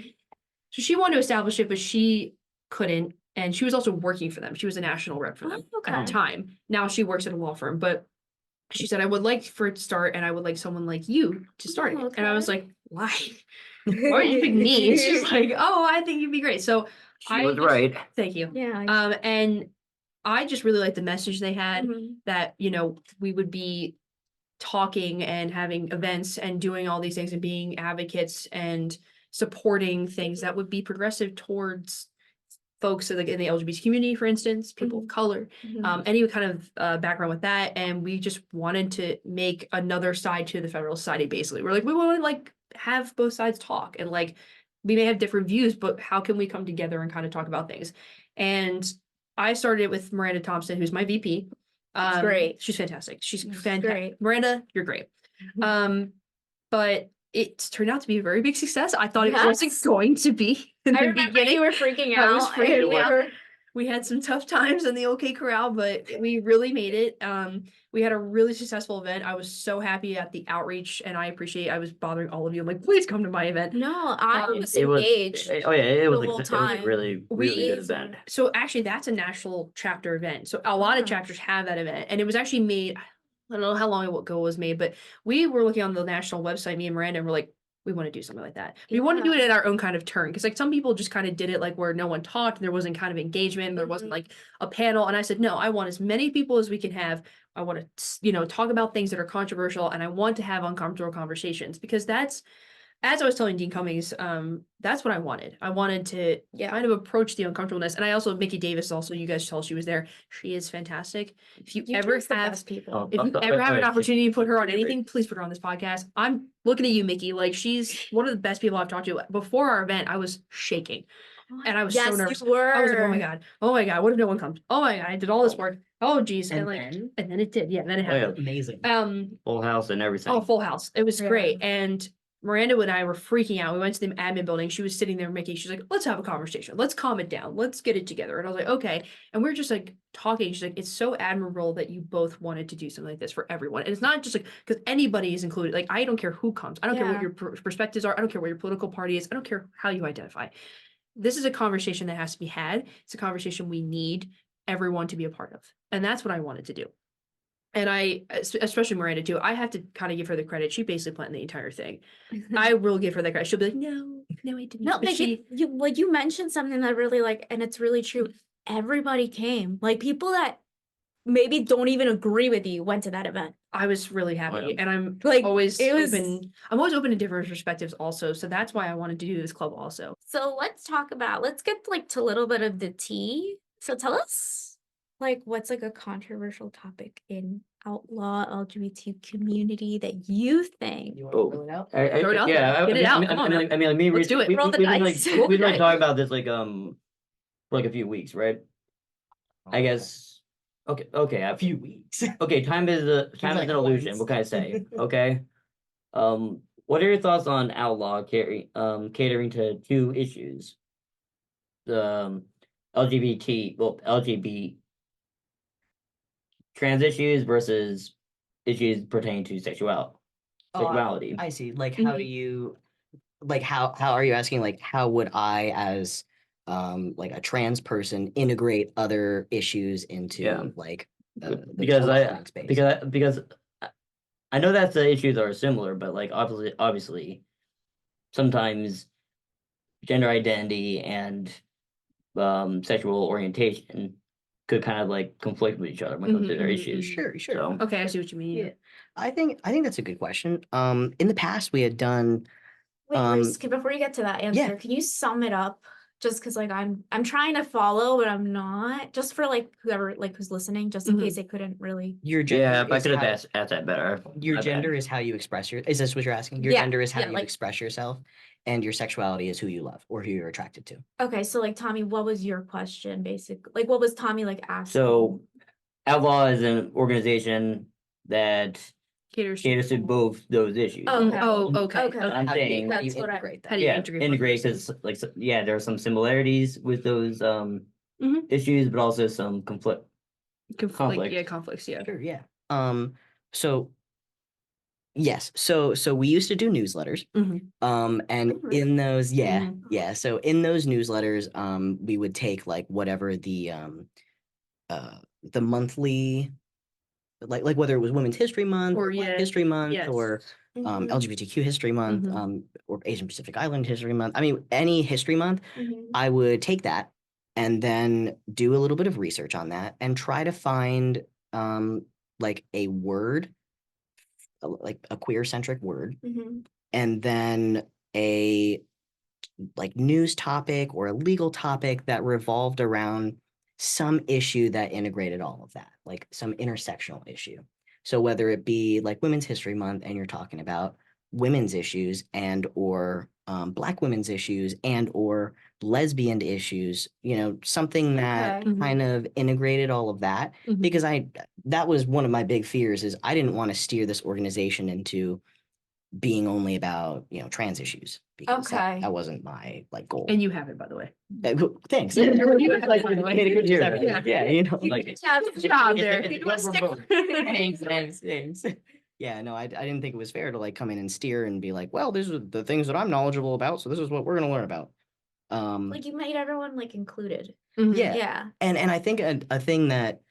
So she wanted to establish it, but she couldn't. And she was also working for them. She was a national rep for them at Okay. the time. Now she works at a law firm, but she said, I would like for it to start, and I would like someone like you to start it. And I was Okay. like, why? Why did you pick me? And she's like, oh, I think you'd be great. So She was right. Thank you. Yeah. And I just really liked the message they had Mhm. that, we would be talking and having events and doing all these things and being advocates and supporting things that would be progressive towards folks like in the LGBT community, for instance, people of color, any kind of background with that. And we just wanted to make another side to the federal society. Basically, we're like, we want to like have both sides talk, and like we may have different views, but how can we come together and kind of talk about things? And I started it with Miranda Thompson, who's my VP. Great. She's fantastic. She's That's fantastic. great. Miranda, you're great. But it turned out to be a very big success. I thought it wasn't Yes. going to be in I the remember beginning. you were freaking I was out. freaking and out. we were- We had some tough times in the OK Corral, but we really made it. We had a really successful event. I was so happy at the outreach, and I was bothering all of you. I'm like, please come to my event. No, I was It was, engaged. oh yeah, it was the like, whole it was like time. really, really good We- event. So actually, that's a national chapter event. So a lot of Ah. chapters have that event, and it was actually made. I don't know how long ago it was made, but we were looking on the national website, me and Miranda, and we're like, we want to do something like that. We want to do it in our own kind of turn, because like some people just kind of did it like where no one talked, and there wasn't kind of engagement, there wasn't like a panel. And I said, no, I want as many people as we can have. I want to, talk about things that are controversial, and I want to have uncomfortable conversations, because that's, as I was telling Dean Cummings, that's what I wanted. I wanted to kind of approach the uncomfortableness. And I also, Mickey Davis, also, you guys tell she was there. She is fantastic. If you ever chose the have, best people. if you ever have an opportunity to put her on anything, please put her on this podcast. I'm looking at you, Mickey. Like, she's one of the best people I've talked to. Before our event, I was shaking. And I was so nervous. You were. I was like, oh my God, what if no one comes? Oh my God, I did all this work. Oh geez. And then it did. Yeah, then it Oh, yeah. happened. Amazing. Full house and everything. Oh, full house. It was Yeah. great. And Miranda and I were freaking out. We went to the admin building. She was sitting there, Mickey. She's like, let's have a conversation. Let's calm it down. Let's get it together. And I was like, okay. And we're just like talking. She's like, it's so admirable that you both wanted to do something like this for everyone. And it's not just like, because anybody is included. Like, I don't care who comes. I don't care what Yeah. your perspectives are. I don't care what your political party is. I don't care how you identify. This is a conversation that has to be had. It's a conversation we need everyone to be a part of. And that's what I wanted to do. And I, especially Miranda too, I have to kind of give her the credit. She basically planned the entire thing. I will give her that credit. She'll be like, no, I didn't. No, But you mentioned something that really and it's really true. Everybody came. Like people that maybe don't even agree with you went to that event. I was really happy, yeah. and I'm Like always it was open. I'm always open to different perspectives also. So that's why I wanted to do this club also. So let's get to a little bit of the tea. So tell us what's a controversial topic in outlaw LGBT community that you think? You want to throw it out? Throw it out yeah, there. Get it out. Come on, I mean, me, Let's do it. we, Roll the we've been dice. like, Roll we've the been dice. talking about this for a few weeks, right? I guess. Okay, a few weeks. Okay, time is an illusion. once. What can I say? Okay. What are your thoughts on outlaw catering to two issues? The LGBT trans issues versus issues pertaining to sexuality. I see. Like, how do you, how are you asking, how would I, as, a trans person, integrate other issues into, Yeah. the because space? because I know that the issues are similar, but obviously, sometimes gender identity and sexual orientation could kind of conflict with each other when it comes to their issues. Sure. So, Okay, I see what you mean. Yeah. I think that's a good question. In the past, we had done. Wait, Reese, before you get to that answer, can you sum it up? Just because I'm trying to follow, but I'm not. Just for whoever who's listening, just in case they couldn't really. Your gender. yeah, if I is could have how- asked that better. Your My gender bad. is how you express is this what you're asking? Your Yeah, gender is how yeah, you express yourself, and your sexuality is who you love or who you're attracted to. Okay, so Tommy, what was your question? Basically, what was Tommy asking? So, Outlaw is an organization that caters to both those issues. Oh, okay. Oh, okay. Okay. I'm How do you- saying, how do you That's what I- integrate that? How do you yeah, integrate integrate both because there are some similarities with those Mhm. issues, but also some conflict. conflict. Yeah, conflicts. Yeah. Sure, yeah. So yes, so we used to do newsletters. Mhm. And Oh, in those, Mhm. yeah. So in those newsletters, we would take whatever the monthly, whether it was Women's History Month Or, Black yeah, History Month yes. or Mhm, LGBTQ History Month, Mhm. or Asian Pacific Island History Month. I mean, any history month, mhm. I would take that and then do a little bit of research on that and try to find a word, a queer centric word, Mhm. and then a like news topic or a legal topic that revolved around some issue that integrated all of that, like some intersectional issue. So whether it be like Women's History Month and you're talking about women's issues and or Black women's issues and or lesbian issues, something that Okay. kind of integrated all of that. Mhm. Because that was one of my big fears is I didn't want to steer this organization into being only about, trans issues. Because Okay. that wasn't my like goal. And you have it, by the way. Thanks. Yeah. Like, I made a good Hear job. that. Yeah, Like, Good job there. Thanks. Yeah, no, I didn't think it was fair to like come in and steer and be like, well, these are the things that I'm knowledgeable about, so this is what we're gonna learn about. Like you made everyone like included. Yeah. Yeah. And I think a thing that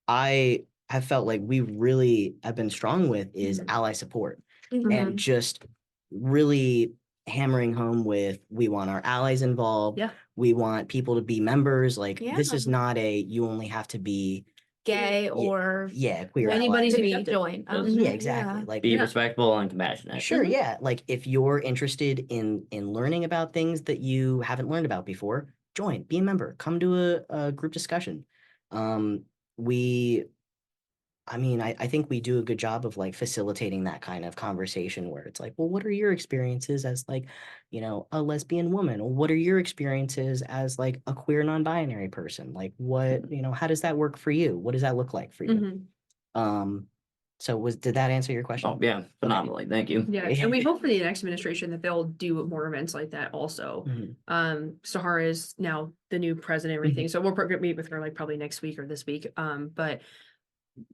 I have felt like we really have been strong with is ally support Mhm. and just really hammering home with we want our allies involved. Yeah. We want people to be members. Like this is Yeah. not you only have to be Gay or queer Anybody allies. to be to join. Yeah, exactly. Like be Yeah. respectful and compassionate. sure, yeah. Like if you're interested in learning about things that you haven't learned about before, join, be a member, come to a group discussion. I think we do a good job of like facilitating that kind of conversation where it's like, well, what are your experiences as like, a lesbian woman? Or what are your experiences as like a queer non-binary person? Like what, how does that work for you? What does that look like for you? So did that answer your question? Oh yeah, phenomenally. Thank you. Yeah, and we hope for the next administration that they'll do more events like that also. Sahara is now the new president and everything, so we'll meet with her like probably next week or this week. But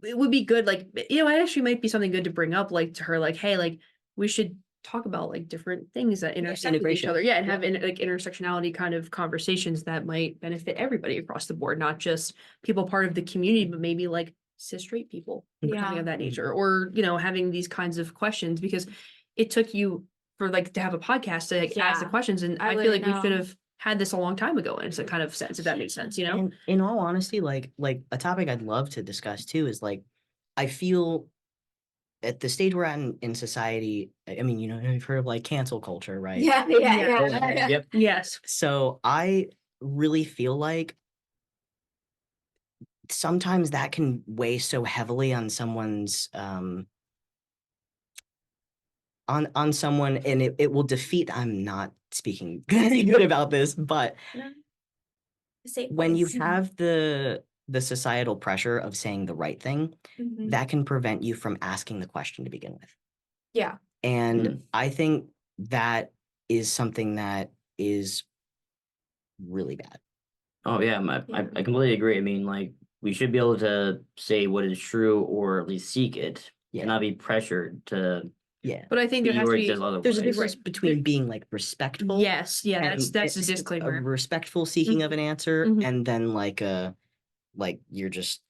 it would be good, like, it actually might be something good to bring up, like to her, like, hey, like we should talk about like different things that intersect with each integration. other. Yeah, and have like intersectionality kind of conversations that might benefit everybody across the board, not just people part of the community, but maybe like cis straight people, or something Yeah. of that nature, or having these kinds of questions, because it took you for like to have a podcast to like ask the Yeah. questions, and I I feel like wouldn't we should know. have had this a long time ago, and it's a kind of sense, if that makes sense, And in all honesty, like a topic I'd love to discuss too is like, I feel at the stage we're at in society, I mean, you've heard of like cancel culture, right? Yeah. Yep. Yes. So I really feel like sometimes that can weigh so heavily on someone's on someone, and it will defeat. I'm not speaking good about this, but when you have the societal pressure of saying the right thing, that can prevent you from asking the question to begin with. Yeah. And I think that is something that is really bad. Oh yeah, I completely agree. I mean, like we should be able to say what is true or at least seek it, Yeah. and not be pressured to. Yeah. But I think there be has or to be, exist otherwise. There's a difference between being like respectful. yes, yeah, and that's a it's disclaimer. A respectful seeking of an answer, Mhm. and then like you're just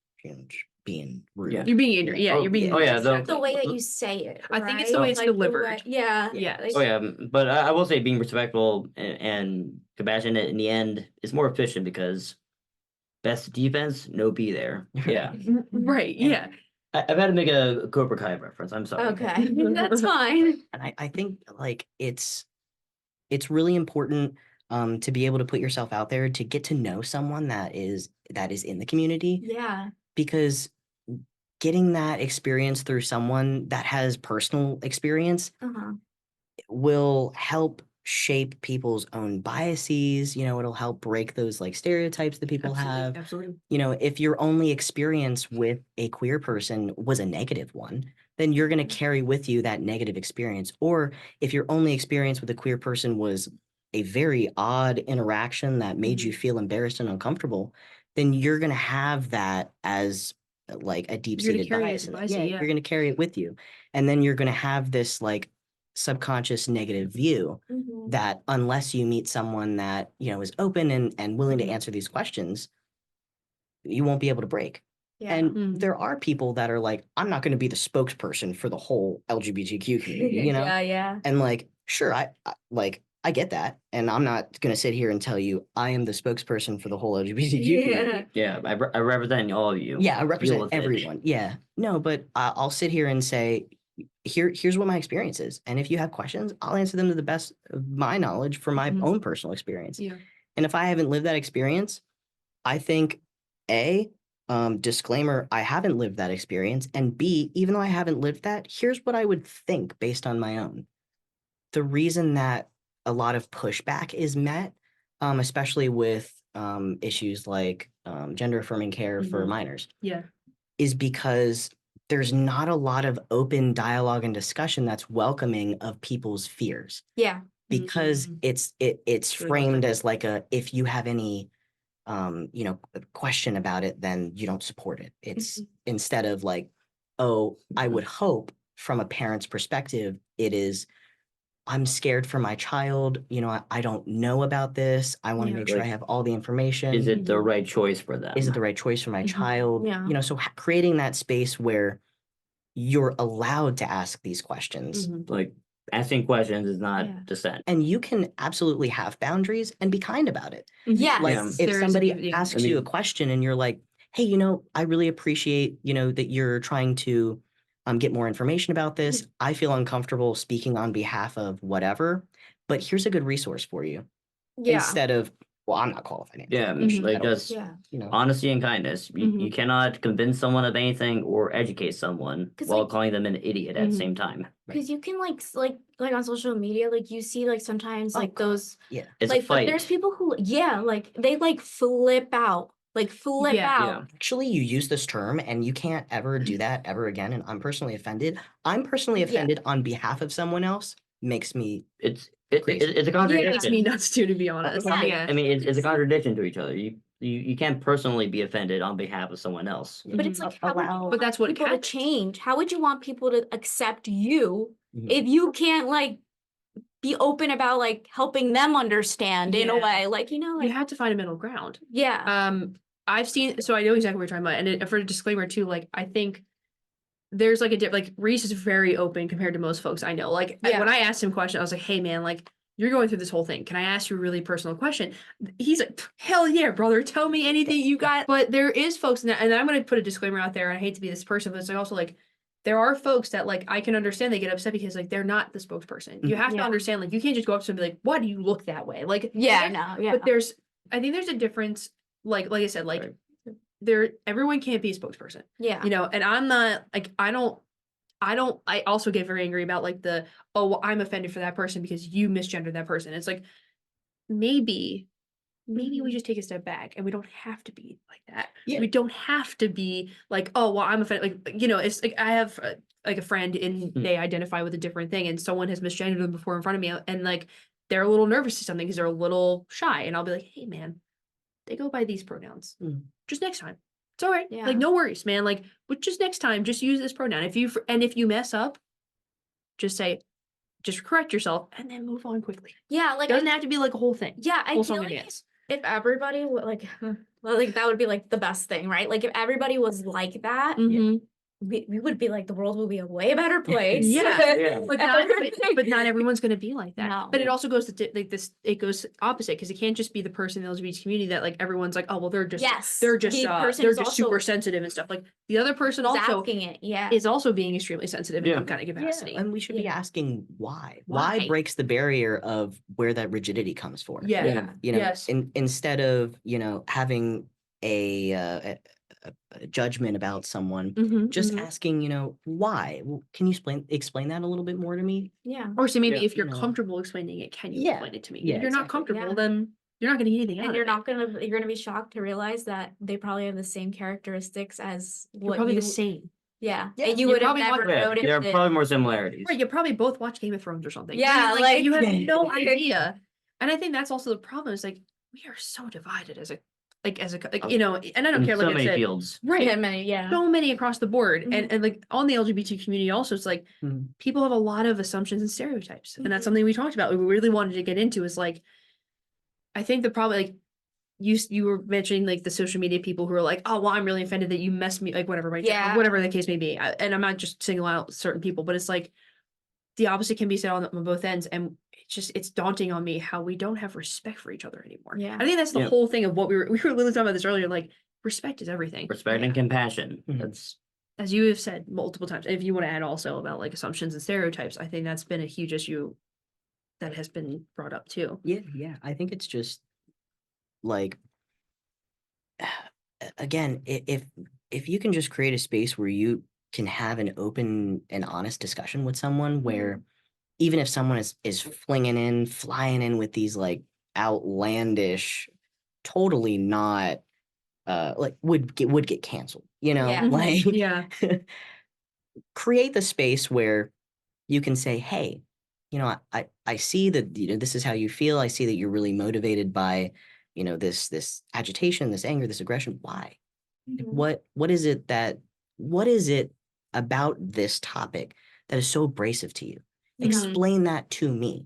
being rude. Yeah. You're being ignorant. Yeah, Oh, you're being. oh, yeah, It's the way that you say it. I think it's the way it's Like, the delivered. Yeah. Yeah. like- Oh yeah, but I will say being respectful and compassionate in the end is more efficient because best defense, no be there. Yeah, Right. Yeah. I've had to make a Cobra Kai reference. I'm sorry. Okay. That's fine. And I think like it's really important to be able to put yourself out there to get to know someone that is in the community, Yeah. because getting that experience through someone that has personal experience Uh-huh. will help shape people's own biases. It'll help break those like stereotypes that people have. Absolutely. If your only experience with a queer person was a negative one, then you're going to carry with you that negative experience. Or if your only experience with a queer person was a very odd interaction that made you feel embarrassed and uncomfortable, then you're going to have that as like a deep-seated bias. Yeah. You're going to carry it with you. And then you're going to have this like subconscious negative view Mhm. that unless you meet someone that, is open and willing to answer these questions, you won't be able to break. Yeah. And there are people that are like, I'm not going to be the spokesperson for the whole LGBTQ community, Yeah. And like, sure, I get that. And I'm not going to sit here and tell you I am the spokesperson for the whole LGBTQ community. Yeah, I represent all of you. Yeah, I Deal represent with it. everyone. Yeah. No, but I'll sit here and say, here's what my experience is. And if you have questions, I'll answer them to the best of my knowledge from my own personal experience. Yeah. And if I haven't lived that experience, I think disclaimer, I haven't lived that experience. And B, even though I haven't lived that, here's what I would think based on my own. The reason that a lot of pushback is met, especially with issues like gender affirming care for minors, is because there's not a lot of open dialogue and discussion that's welcoming of people's fears. Yeah. Because it's framed as like if you have any question about it, then you don't support it. It's instead of like, oh, I would hope from a parent's perspective, it is, I'm scared for my child. I don't know about this. I want to make sure I have all the information. Is it the right choice for them? Is it the right choice for my child? Yeah. So creating that space where you're allowed to ask these questions. Like asking questions is not dissent. And you can absolutely have boundaries and be kind about it. Yes. Like if There is somebody a- asks you a question and you're like, hey, I really appreciate, that you're trying to get more information about this. I feel uncomfortable speaking on behalf of whatever, but here's a good resource for you. Yeah. Instead of, well, I'm not qualified. Yeah, like just Yeah. honesty and kindness. You cannot convince someone of anything or educate someone 'Cause, while like- calling them an idiot at the same time. Because you can like on social media, like you see like sometimes Oh, like God. those Yeah. It's like a fight. there's people who like they like flip out. Yeah. Actually, you use this term and you can't ever do that ever again. And I'm personally offended. I'm personally offended on behalf of someone else. Makes me It's Crazy. it's a It contradiction. makes me nuts too, to be honest. Yeah. I mean, it's a contradiction to each other. You can't personally be offended on behalf of someone else. But it's like how would you Allow- want But that's what people to happens. change? How would you want people to accept you Mhm. if you can't like be open about like helping them understand in a Yeah. way? Like You like have to find a middle ground. yeah. I've seen, so I know exactly what you're talking about. And for a disclaimer too, like I think there's like like Reese is very open compared to most folks I know. Like Yeah. when I asked him a question, I was like, hey man, like you're going through this whole thing. Can I ask you a really personal question? He's like, hell yeah, brother. Tell me anything you got. But there is folks, and I'm going to put a disclaimer out there. And I hate to be this person, but it's like also like, there are folks that like, I can understand they get upset because like, they're not the spokesperson. You have to Yeah. understand, like, you can't just go up to them and be like, why do you look that way? Like, Yeah. but I think there's a difference. Like I said, like everyone can't be a spokesperson, Yeah. and I'm not like, I also get very angry about like well, I'm offended for that person because you misgendered that person. It's like, maybe we just take a step back and we don't have to be like that. Yeah. We don't have to be like, oh, well, I'm offended. Like, it's like, I have like a friend and they identify with a different thing and someone has misgendered them before in front of me and like, they're a little nervous to something because they're a little shy. And I'll be like, hey man, they go by these pronouns. Just next time. It's all right. Yeah. Like, no worries, man. Like, but just next time, just use this pronoun. If you mess up, just correct yourself and then move on quickly. Yeah. Like It doesn't have to be like a whole thing. yeah, I Whole feel song like and dance. if everybody would like that would be like the best thing, right? Like if everybody was like that, Mhm. we would be like the world would be a way better place. Yeah. Yeah. But not everyone's going to be like that. No. But it also goes to like this. It goes opposite because it can't just be the person in the LGBT community that like everyone's like, oh well, they're just Yes. they're just the person is also super sensitive and stuff. Like the other person also asking it. Yeah. is also being extremely sensitive in Yeah. some kind of capacity. and we should be Yeah. asking why. Why? Why breaks the barrier of where that rigidity comes for? Yeah. Yes. Instead of having a judgment about someone, Mhm, just mhm. asking, why? Well, can you explain that a little bit more to me? Yeah. Or so maybe Yeah. if you're You know. comfortable explaining it, can you Yeah. explain it to me? Yeah, If you're not exactly. comfortable, Yeah. then you're not going to get anything out And of you're it. not gonna be shocked to realize that they probably have the same characteristics as You're what probably you the same. yeah. Yeah. And you You're would have probably never one- Yeah, noticed there are it. probably more similarities. Right, you probably both watch Game of Thrones or something. Yeah, Like, you have like- no idea. And I think that's also the problem. Is like we are so divided as a and I don't In care. so Like I many said, fields. right? Yeah, many, yeah. So many across the board, Mhm. and like on the LGBT community also, it's like Mhm. people have a lot of assumptions and stereotypes, and that's Mhm. something we talked about. We really wanted to get into is like, I think the problem like. You were mentioning like the social media people who are like, oh well, I'm really offended that you messed me, like whatever, right? Yeah. Whatever the case may be. And I'm not just singling out certain people, but it's like the opposite can be said on both ends, and it's daunting on me how we don't have respect for each other anymore. Yeah. I think that's the Yeah. whole thing of what we were literally talking about this earlier. Like respect is everything. Respect and compassion. Mhm. That's as you have said multiple times, if you want to add also about like assumptions and stereotypes, I think that's been a huge issue that has been brought up too. Yeah. I think it's just like, again, if you can just create a space where you can have an open and honest discussion with someone, where even if someone is flying in with these like outlandish, totally not like would get canceled, Yeah. like Yeah. create the space where you can say, hey, I see that, this is how you feel. I see that you're really motivated by, this agitation, this anger, this aggression. Why? Like, what is it about this topic that is so abrasive to you? Explain that to me.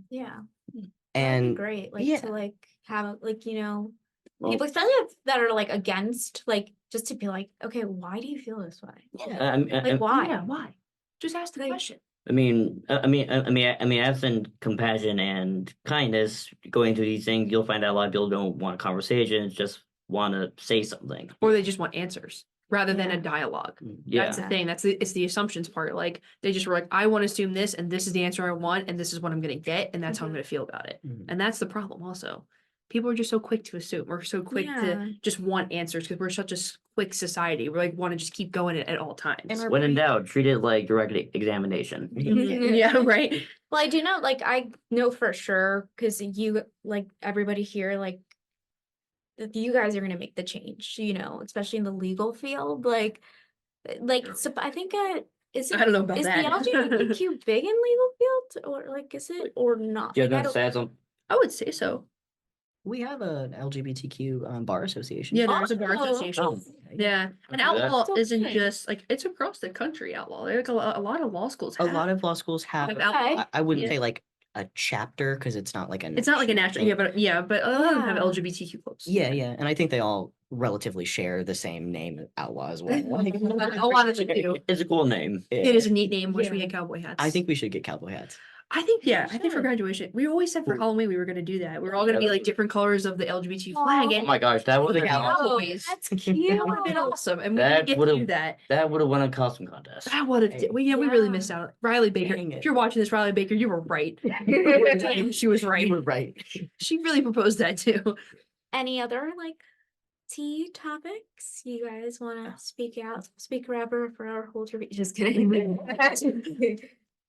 Yeah. That'd be And great. yeah. To like have like, Well, people especially that are like against, like, just to be like, okay, why do you feel this way? Like, why? Yeah, why? Just ask the Like- question. I mean, absent compassion and kindness going into these things, you'll find that a lot of people don't want conversations, just want to say something. Or they just want answers rather than a Yeah. dialogue. Yeah. That's the thing. It's the assumptions part. Like they just were like, I want to assume this, and this is the answer I want, and this is what I'm gonna get, and that's how I'm gonna feel about it. Mhm. And that's the problem also. People are just so quick to assume. We're so quick Yeah. to just want answers because we're such a quick society. We're like want to just keep going at all times. And our When in brain- doubt, treat it like direct examination. Yeah, right. Well, I do know, like, I know for sure, because you, like, everybody here, like, that you guys are gonna make the change, especially in the legal field, like, so I think, is I don't know about is that. the LGBTQ big in legal field, or like, is it, or not? Do you Like, I have don't- stats on? I would say so. We have an LGBTQ bar association. Yeah, there's a bar Oh, association. Oh. Yeah, and Okay, outlaw that's isn't okay. just like it's across the country. Outlaw, like a lot of law schools. A have lot of law schools have, have outlaw. I wouldn't Yeah. say like a chapter, because it's not like a It's not like a national, yeah, but a lot of them have Yeah. LGBTQ clubs. Yeah, and I think they all relatively share the same name, Outlaw, as well. Like, A lot of them do. It's a cool name. It is a neat name. Wish we Yeah. had cowboy hats. I think we should get cowboy hats. I think for should. graduation, we always said for Ooh. Halloween we were gonna do that. We're all gonna be like different colors of the LGBT flag. Aw. And Oh my gosh, that would have Oh, Cowboys. that's cute. that would have been awesome, and we That didn't get to would've- do that. won a costume contest. That would have. Hey. We really Yeah. missed out. Riley Baker, Dang if it. you're watching this, Riley Baker, you were right. She was right. You were right. She really proposed that too. Any other, like, tea topics you guys want to speak rapper for our whole trivia? Just kidding.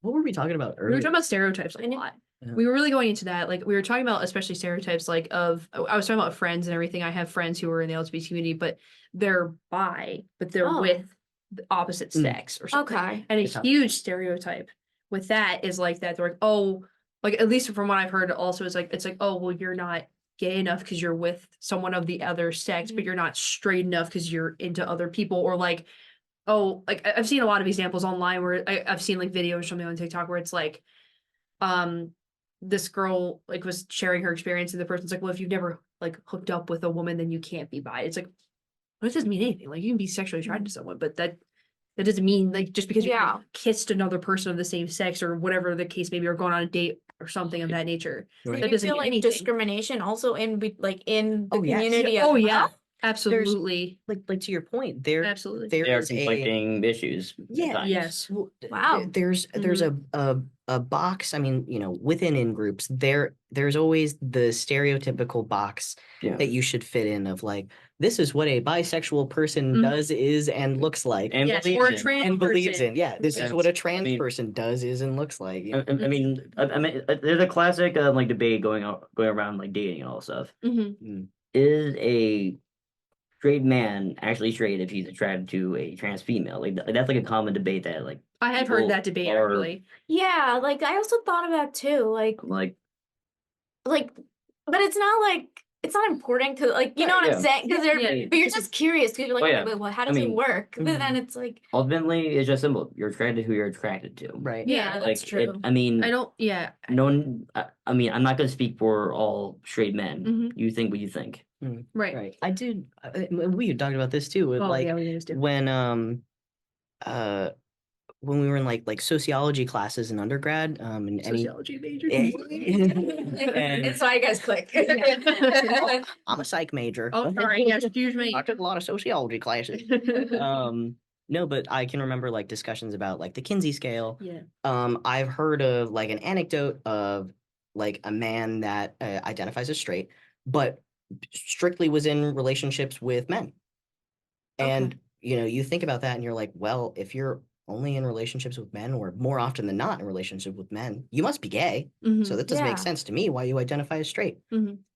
What were we talking about We were earlier? talking about stereotypes a I know. lot. Yeah. We were really going into that. Like we were talking about especially stereotypes like I was talking about friends and everything. I have friends who are in the LGBT community, but they're bi, but they're Oh. with the opposite Mm. sex or something. Okay. And a Good topic. huge stereotype with that is like that. They're like, oh, like at least from what I've heard also it's like, oh, well, you're not gay enough because you're with someone of the other sex, but Mhm. you're not straight enough because you're into other people, or like, oh, like I've seen a lot of examples online where I've seen like videos or something on TikTok where it's like, this girl like was sharing her experience and the person's like, well, if you've never like hooked up with a woman, then you can't be bi. It's like, well, it doesn't mean anything. Like you can be sexually attracted to someone, but that doesn't mean like just because you Yeah. kissed another person of the same sex or whatever the case may be, or going on a date or something of that nature. Do Right. That you doesn't feel mean like anything. discrimination also in the Oh, yes. community? Oh as yeah, well? absolutely, Like to your point, there absolutely. there They are is a conflicting issues. at Yeah, times. Yes. well, Wow. there's a box. I mean, within in groups, there's always the stereotypical box Yeah. that you should fit in of like, this is what a bisexual person Mhm. does, is, and looks like, And Yes, believes or a in. trans and believes person. in. Yeah, this is Yes. what a trans mean- person does, is, and looks like. I mean, there's a classic like debate going around like dating and all that stuff. Mhm. Is a straight man actually straight if he's attracted to a trans female? Like that's like a common debate that like I have People heard that debate are- actually. Yeah, like I also thought of that too. Like, like but it's not important to like, you know what Yeah. I'm saying? Because they're, Yeah. but you're just curious because you're like, Oh, yeah. "Wait, well, how I does it mean, work?" But then Mhm. it's like, ultimately it's just simple. You're attracted to who you're attracted to. Right. yeah, Like that's true. I mean, I don't. Yeah. no one. I mean, I'm not gonna speak for all straight men. Mhm. You think what you think. Right. Right. I did. We had talked about this too. With Oh like yeah, we just do. when we were in like sociology classes in undergrad, and any. Sociology major. And- It's why you guys click. I'm a psych major. Oh, sorry. Yeah, excuse me. I took a lot of sociology classes. No, but I can remember like discussions about like the Kinsey scale. Yeah. I've heard of like an anecdote of like a man that identifies as straight, but strictly was in relationships with men. And you think about that and you're like, well, if you're only in relationships with men, or more often than not in relationship with men, you must be gay. So that doesn't make Yeah. sense to me why you identify as straight.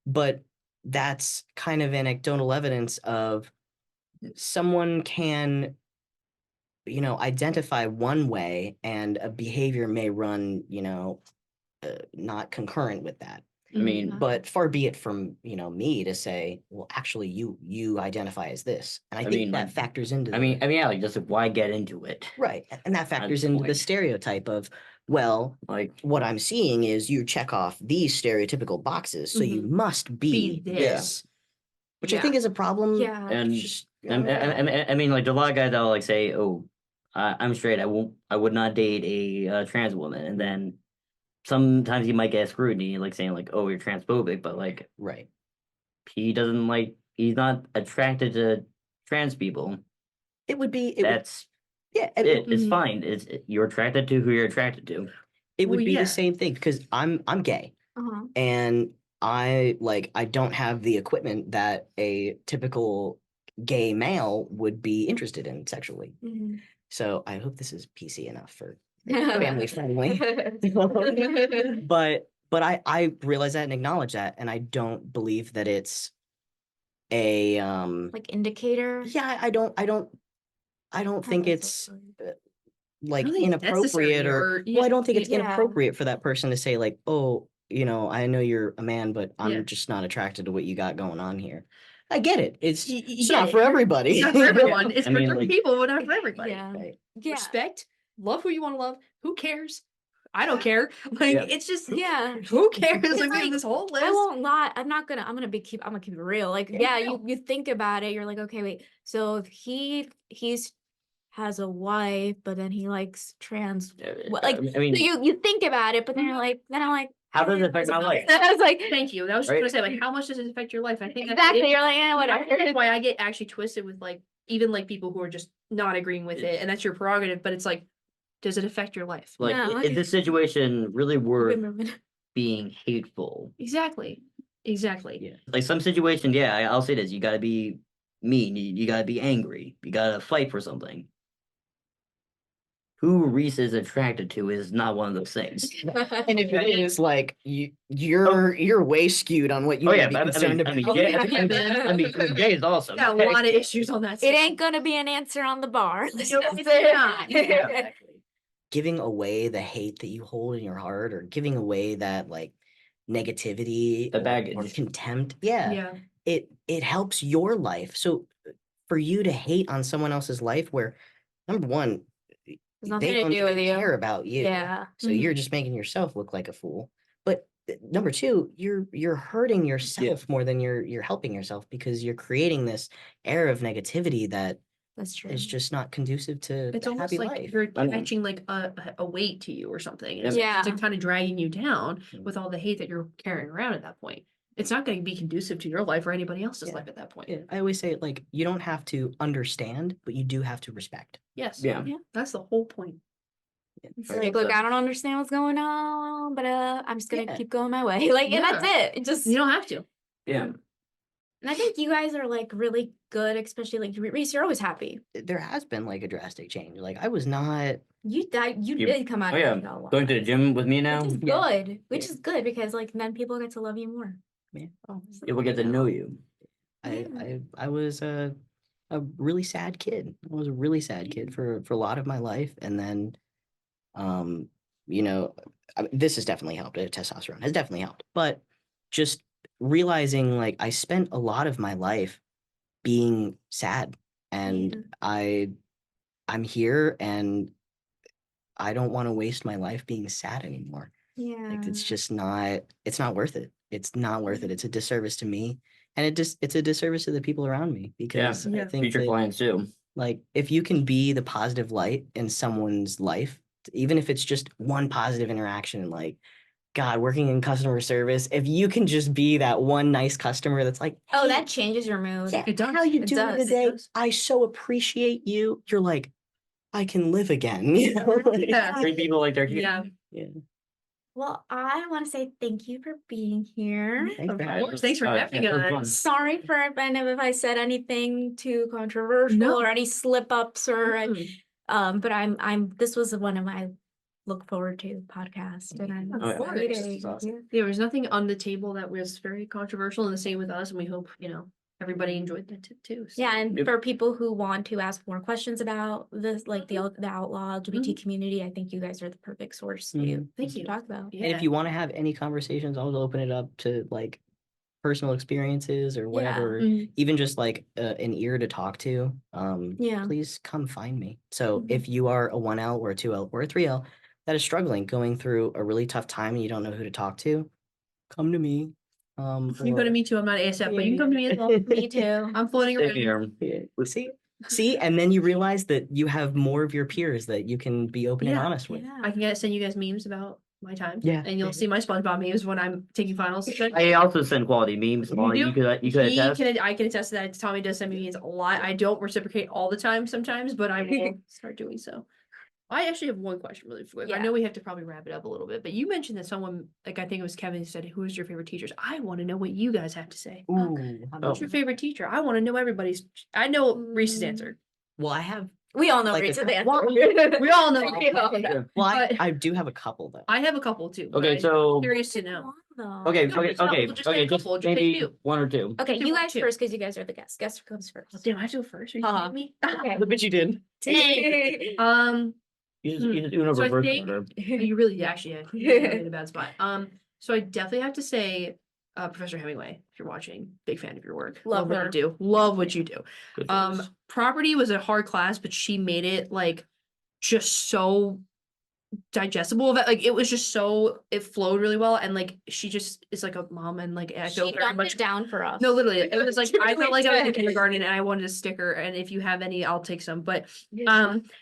But that's kind of anecdotal evidence of someone can, identify one way and a behavior may run, not concurrent with that. I mean, But far be it from, me to say, well, actually you identify as this. And I I think mean, that factors into yeah, like just like, why get into it? right. And that factors the into the point. stereotype of, well, Like, what I'm seeing is you check off these stereotypical boxes, so you must be Be this. Which I Yeah. think is a problem. Yeah. and Just, I mean, like, there are a lot of guys that'll like say, "Oh, I'm straight. I would not date a trans woman," and then sometimes you might get scrutiny, like saying like, "Oh, you're transphobic," but like right. he's not attracted to trans people. It would be That's yeah, it's fine. You're attracted to who you're attracted to. it would Well, be yeah. the same thing because I'm gay and I don't have the equipment that a typical gay male would be interested in sexually. So I hope this is PC enough for family friendly. But I realize that and acknowledge that, and I don't believe that it's a Like indicator. yeah, I don't think it's like I don't think it's inappropriate necessary, well, I don't think it's yeah. inappropriate for that person to say like, oh, I know you're a man, but Yeah. I'm just not attracted to what you got going on here. I get it. It's It's not for everybody. It's not for everyone. It's I for mean, certain like- people, but not for everybody. Yeah. Right. Yeah. Respect, love who you want to love. Who cares? I don't care. Like Yeah. it's just Yeah. who cares? It's Like we have like, this whole list. I won't lie. I'm gonna keep it real. Like, yeah, Yeah. you think about it, you're like, okay, wait. So if he's has a wife, but then he likes trans, like, I mean, so you think about it, but then you're like, then I'm like, how does it affect my life? I was like, Thank you. That was just Right? gonna say, like, how much does it affect your life? I think that's exactly. it. You're like, yeah, whatever. That's why I get actually twisted with like even like people who are just not agreeing with it, and that's your prerogative. But it's like, does it affect your life? Like, No, is this situation really worth Women. being hateful? Exactly. Exactly. Yeah. Like some situations, yeah, I'll say this: you gotta be mean, you gotta be angry, you gotta fight for something. Who Reese is attracted to is not one of those things. And if it is like you're way skewed on what you Oh would yeah, be but concerned I mean, about. gay is awesome. Got a lot of issues on that. It ain't gonna be an answer on the bar. It's not. Yeah. Giving away the hate that you hold in your heart, or giving away that like negativity The or baggage. contempt. Yeah. Yeah. It helps your life. So for you to hate on someone else's life where number one, There's nothing they to don't do with even you. care about you. Yeah. So you're just making yourself look like a fool. But number two, you're hurting yourself more than you're helping yourself, because you're creating this air of negativity that That's true. is just not conducive to It's a almost happy like life. you're I know. attaching like a weight to you or something. It's, Yeah. it's like kind of dragging you down Mm. with all the hate that you're carrying around at that point. It's not going to be conducive to your life or anybody else's Yeah. life at that point. Yeah, I always say like you don't have to understand, but you do have to respect. Yes. Yeah. That's the whole point. It's Right, like, look, so- I don't understand what's going on, but I'm just gonna Yeah. keep going my way. Like, and that's it. It just You don't have to. Yeah. and I think you guys are like really good, especially like Reese, you're always happy. There has been like a drastic change. Like I was not. You You- did come out Oh of yeah, it a lot. going to the gym with me now, Which is Yeah. good. Which Yeah. is good because like then people get to love you more. Yeah. people get to know you. I was a really sad kid. I was a really sad kid for a lot of my life, and then, this has definitely helped. Testosterone has definitely helped, but just realizing like I spent a lot of my life being sad, and I'm here, and I don't want to waste my life being sad anymore. Yeah. Like it's just not. It's not worth it. It's not worth it. It's a disservice to me, and it's a disservice to the people around me, because I Yeah. think Future that, clients too. like if you can be the positive light in someone's life, even if it's just one positive interaction, like God, working in customer service, if you can just be that one nice customer that's like, Oh, "Hey, that changes your mood. yeah, It does. how you It doing does. It today? does. I so appreciate you." You're like, I can live again. You know? Yeah. Treat people like they're Yeah. Yeah. Well, I want to say thank you for being here. Thanks Of for having course. us. Thanks for Yeah, having it was fun. us. Sorry for if I said anything too controversial No. or any slip ups or Mm. but this was one of my look forward to podcast and I'm Of course. excited. Awesome. There was nothing on the table that was very controversial, and the same with us. And we hope everybody enjoyed that too. So. Yeah, and Yep. for people who want to ask more questions about this, like the outlaw LGBT community, I think you guys are the perfect source to Thank you. talk about. Yeah. And if you want to have any conversations, I'll open it up to like personal experiences or whatever, Mhm. even just like an ear to talk to. Yeah. Please come find me. So if you are a 1L or a 2L or a 3L that is struggling, going through a really tough time and you don't know who to talk to, come to me. You can go to or- me too. I'm not ASF, but you can come to me as well. Me too. I'm floating Same around. here. Yeah. See, and then you realize that you have more of your peers that you can be open and Yeah. honest with. Yeah. I can send you guys memes about my time. Yeah. And you'll see my SpongeBob memes when I'm taking finals. I also send quality memes. Molly, do? you could attest. I can attest to that. Tommy does send me memes a lot. I don't reciprocate all the time sometimes, but I will start doing so. I actually have one question really quick. I Yeah. know we have to probably wrap it up a little bit, but you mentioned that someone, like I think it was Kevin, who said, "Who's your favorite teachers?" I want to know what you guys have to say. Ooh. What's your favorite teacher? I want to know everybody's. I know Reese's answer. Well, I have. We all know Like a Reese's couple- answer. We all know. We all know. Well, But- I do have a couple though. I have a couple too. but Okay, I'm so curious to know. okay, No, just take a just couple, just take maybe two. one or two. Okay, Two you more, guys two. first because you guys are the guests. Guest comes Oh, first. damn, I have to go first. Are you Uh-huh. kidding me? Okay. The bitch you did. You just do no So I reverse think- order. You really actually had you really in a bad spot. So I definitely have to say, Professor Hemingway, if you're watching, big fan of your work. Love what her. you do. Love what you do. Good choice. Property was a hard class, but she made it like just so digestible. That like it was just so it flowed really well, and like she just is like a mom, and like I feel She very dumbed much. it down for us. No, literally, it was like I felt like I was in did. kindergarten, and I wanted a sticker. And if you have any, I'll take some. But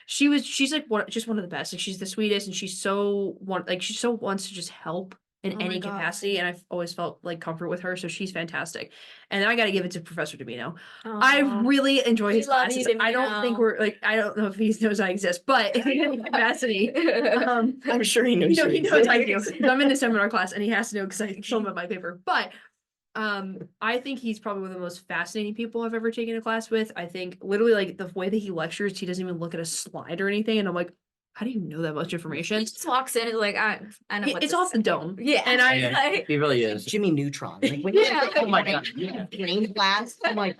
she's like just one of the best. Like she's the sweetest, and she's so she so wants to just help in Oh my any God. capacity, and I've always felt like comfort with her. So she's fantastic. And then I got to give it to Professor Domino. I really enjoy We his love you, classes. I don't think Domino. we're like I don't know if he knows I exist, but in any capacity. I'm sure he knows. He you knows I exist. do. I'm in the seminar class, and he has to know because I show him my paper. But I think he's probably one of the most fascinating people I've ever taken a class with. I think literally like the way that he lectures, he doesn't even look at a slide or anything, and I'm like, how do you know that much He information? just walks in and is like, I know what It's to off the say. dome. Yeah. And I Yeah, he really is. Jimmy Neutron. Like, when Yeah. oh my god. Brain blast. I'm like,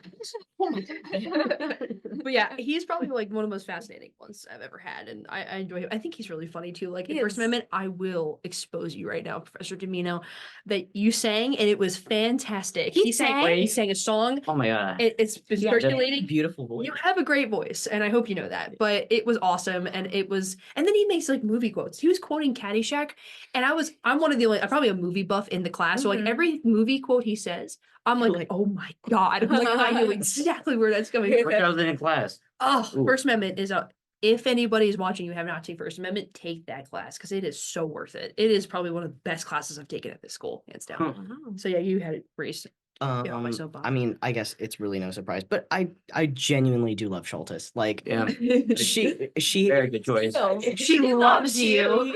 But yeah, he's probably like one of the most fascinating ones I've ever had, and I enjoy him. I think he's really funny too. Like in He First is. Amendment, I will expose you right now, Professor Domino, that you sang and it was fantastic. He He sang? sang a song. Oh my god. It's been he has a circulating. beautiful voice. You have a great voice, and I hope you know that. But it was awesome, and then he makes like movie quotes. He was quoting Caddyshack, and I'm one of the only, I'm probably a movie buff in the class. So like Mhm. every movie quote he says, I'm like, oh my god, I'm like, I know exactly where that's coming from. I was in class. Oh, Ooh. First Amendment is a. If anybody is watching, you have not taken First Amendment, take that class because it is so worth it. It is probably one of the best classes I've taken at this school, hands down. Huh. Wow. So yeah, you had it raised. on my I soapbox. mean, I guess it's really no surprise, but I genuinely do love Schultes. Like, Yeah. she Very good choice. She loves you.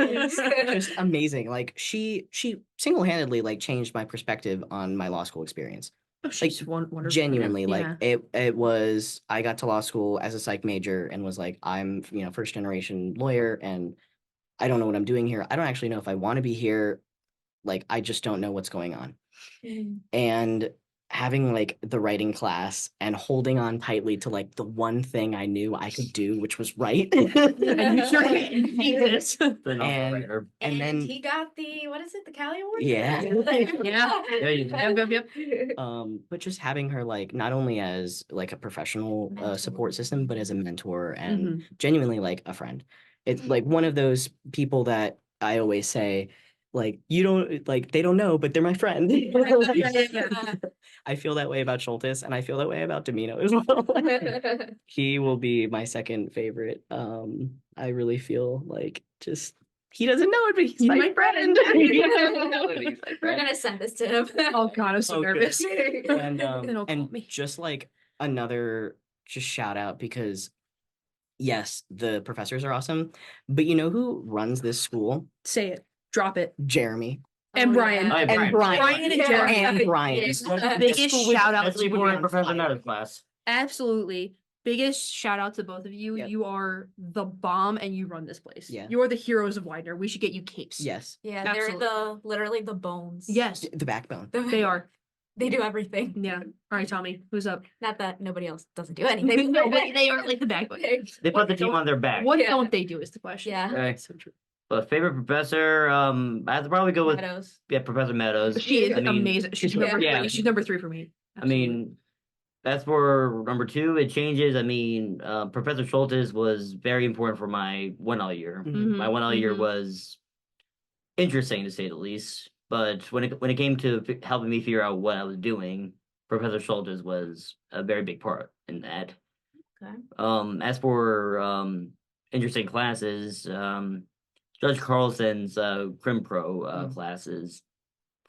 just amazing. Like she single-handedly like changed my perspective on my law school experience. Oh, she's wonderful. Genuinely, Yeah. like it was, I got to law school as a psych major and was like, I'm, first generation lawyer and I don't know what I'm doing here. I don't actually know if I want to be here. Like, I just don't know what's going on. And having like the writing class and holding on tightly to like the one thing I knew I could do, which was write. And you sure can beat this. The novel And- writer. and then he got the, what is it, the Cali Award? Yeah. Yeah. Yeah, you did. Yep. but just having her like not only as like a professional support system, but as a mentor and genuinely like a friend. It's like one of those people that I always say, like, you don't like, they don't know, but they're my friend. I feel that way about Schultes and I feel that way about Domino as well. He will be my second favorite. I really feel like just he doesn't know it, but he's my friend. We're gonna send this to him. Oh god, I'm so Okay. nervous. And Then he'll call and me. just like another just shout out because Yes, the professors are awesome. But you know who runs this school? Say it. Drop it. Jeremy. And Oh, Brian. yeah. Oh, yeah, And Brian. Brian and Jeremy. And Brian. Yeah. The Biggest school was- shout out Especially to for you. Professor Meadows class. Absolutely. Biggest shout out to both of you. Yep. You are the bomb and you run this place. Yeah. You are the heroes of Widener. We should get you capes. Yes, Yeah, Absolutely. they're literally the bones. Yes, the backbone. they are. They do everything. Yeah. All right, Tommy, who's up? Not that nobody else doesn't do anything. No, but they are like the backbone. They put the team on their back. What Yeah. don't they do is the question. Yeah. Okay. So true. But favorite professor, I have to probably go with Meadows. Professor Meadows. She is I mean, amazing. She's number yeah. three. She's number 3 for me. I mean, that's for number 2. It changes. I mean, Professor Schultes was very important for my 1L year. Mhm, My 1L year mhm. was interesting to say the least. But when it came to helping me figure out what I was doing, Professor Schultes was a very big part in that. Okay. As for interesting classes, Judge Carlson's Crim Pro classes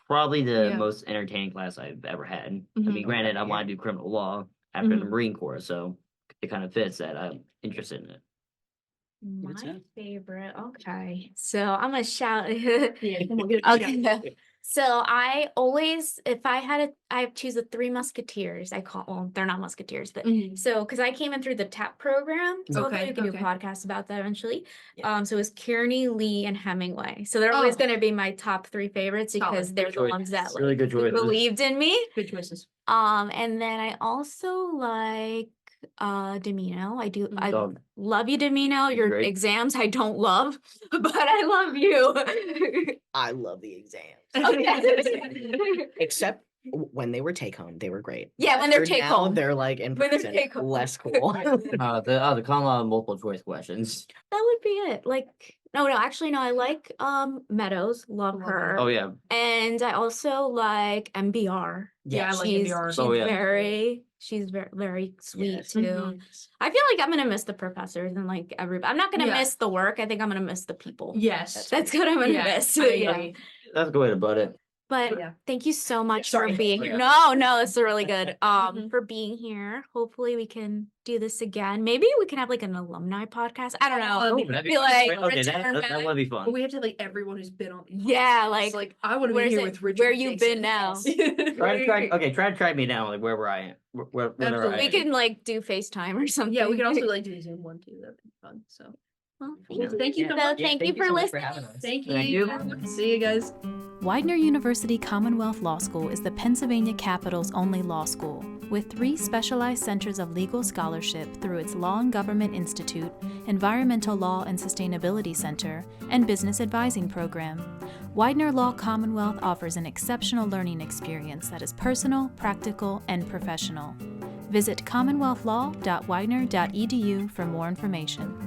probably the Yeah. most entertaining class I've ever had. I Mhm. mean, granted, I Yeah. want to do criminal law after the Mhm. Marine Corps, so it kind of fits that I'm interested in it. My up. favorite. Okay. So I'm gonna shout. Yeah, come on, get it. Okay. So I always, if I had I choose the 3 musketeers. I call, well, they're not musketeers, but Mhm. so because I came in through the TAP program, so hopefully Okay, we can do a okay. podcast about that eventually. Yeah. So it was Kearney, Lee, and Hemingway. So they're always Oh. gonna be my top 3 favorites because Solid. they're Good the choice. ones that Really like good choices. believed in me. Good choices. And then I also like Domino. I Dog. love you, Domino. Your Great. exams I don't love, but I love you. I love the exams. Okay. Except when they were take home, they were great. Yeah, when they're Or take now home. they're like in When they're person, take home. less cool. The common law multiple choice questions. That would be it. Like, no, actually, no, I like Meadows, love Love her. her. Oh yeah, And I also like MBR. Yeah, I like she's MBR. she's Oh, yeah. she's very sweet Yes. too. Mhm. I feel like I'm gonna miss the professors and like everybody. I'm not gonna Yeah. miss the work. I think I'm gonna miss the people. Yes. That's what I'm gonna Yeah, miss. I Yeah. agree. that's a good way to put it. But Yeah. thank you so much for Sorry. being Oh, here. yeah. No, it's really good. Mhm. For being here. Hopefully we can do this again. Maybe we can have like an alumni podcast. I don't know. Oh, I that'd be feel like okay, return that back. would be But fun. we have to have, like everyone who's been on. these Yeah, podcasts. like, like I want to be where's here it- with Richard. where you been now? Try to track me down, like wherever I am. Wherever Absolutely. I We am. can like do FaceTime or something. Yeah, we can also like do the Zoom one too. That'd be fun. So Well, Yeah. thank you so So much. thank you for so much listening. having us. Thank you. Thank you. See you guys. Widener University Commonwealth Law School is the Pennsylvania capital's only law school, with 3 specialized centers of legal scholarship through its Law and Government Institute, Environmental Law and Sustainability Center, and Business Advising Program. Widener Law Commonwealth offers an exceptional learning experience that is personal, practical, and professional. Visit commonwealthlaw.widener.edu for more information.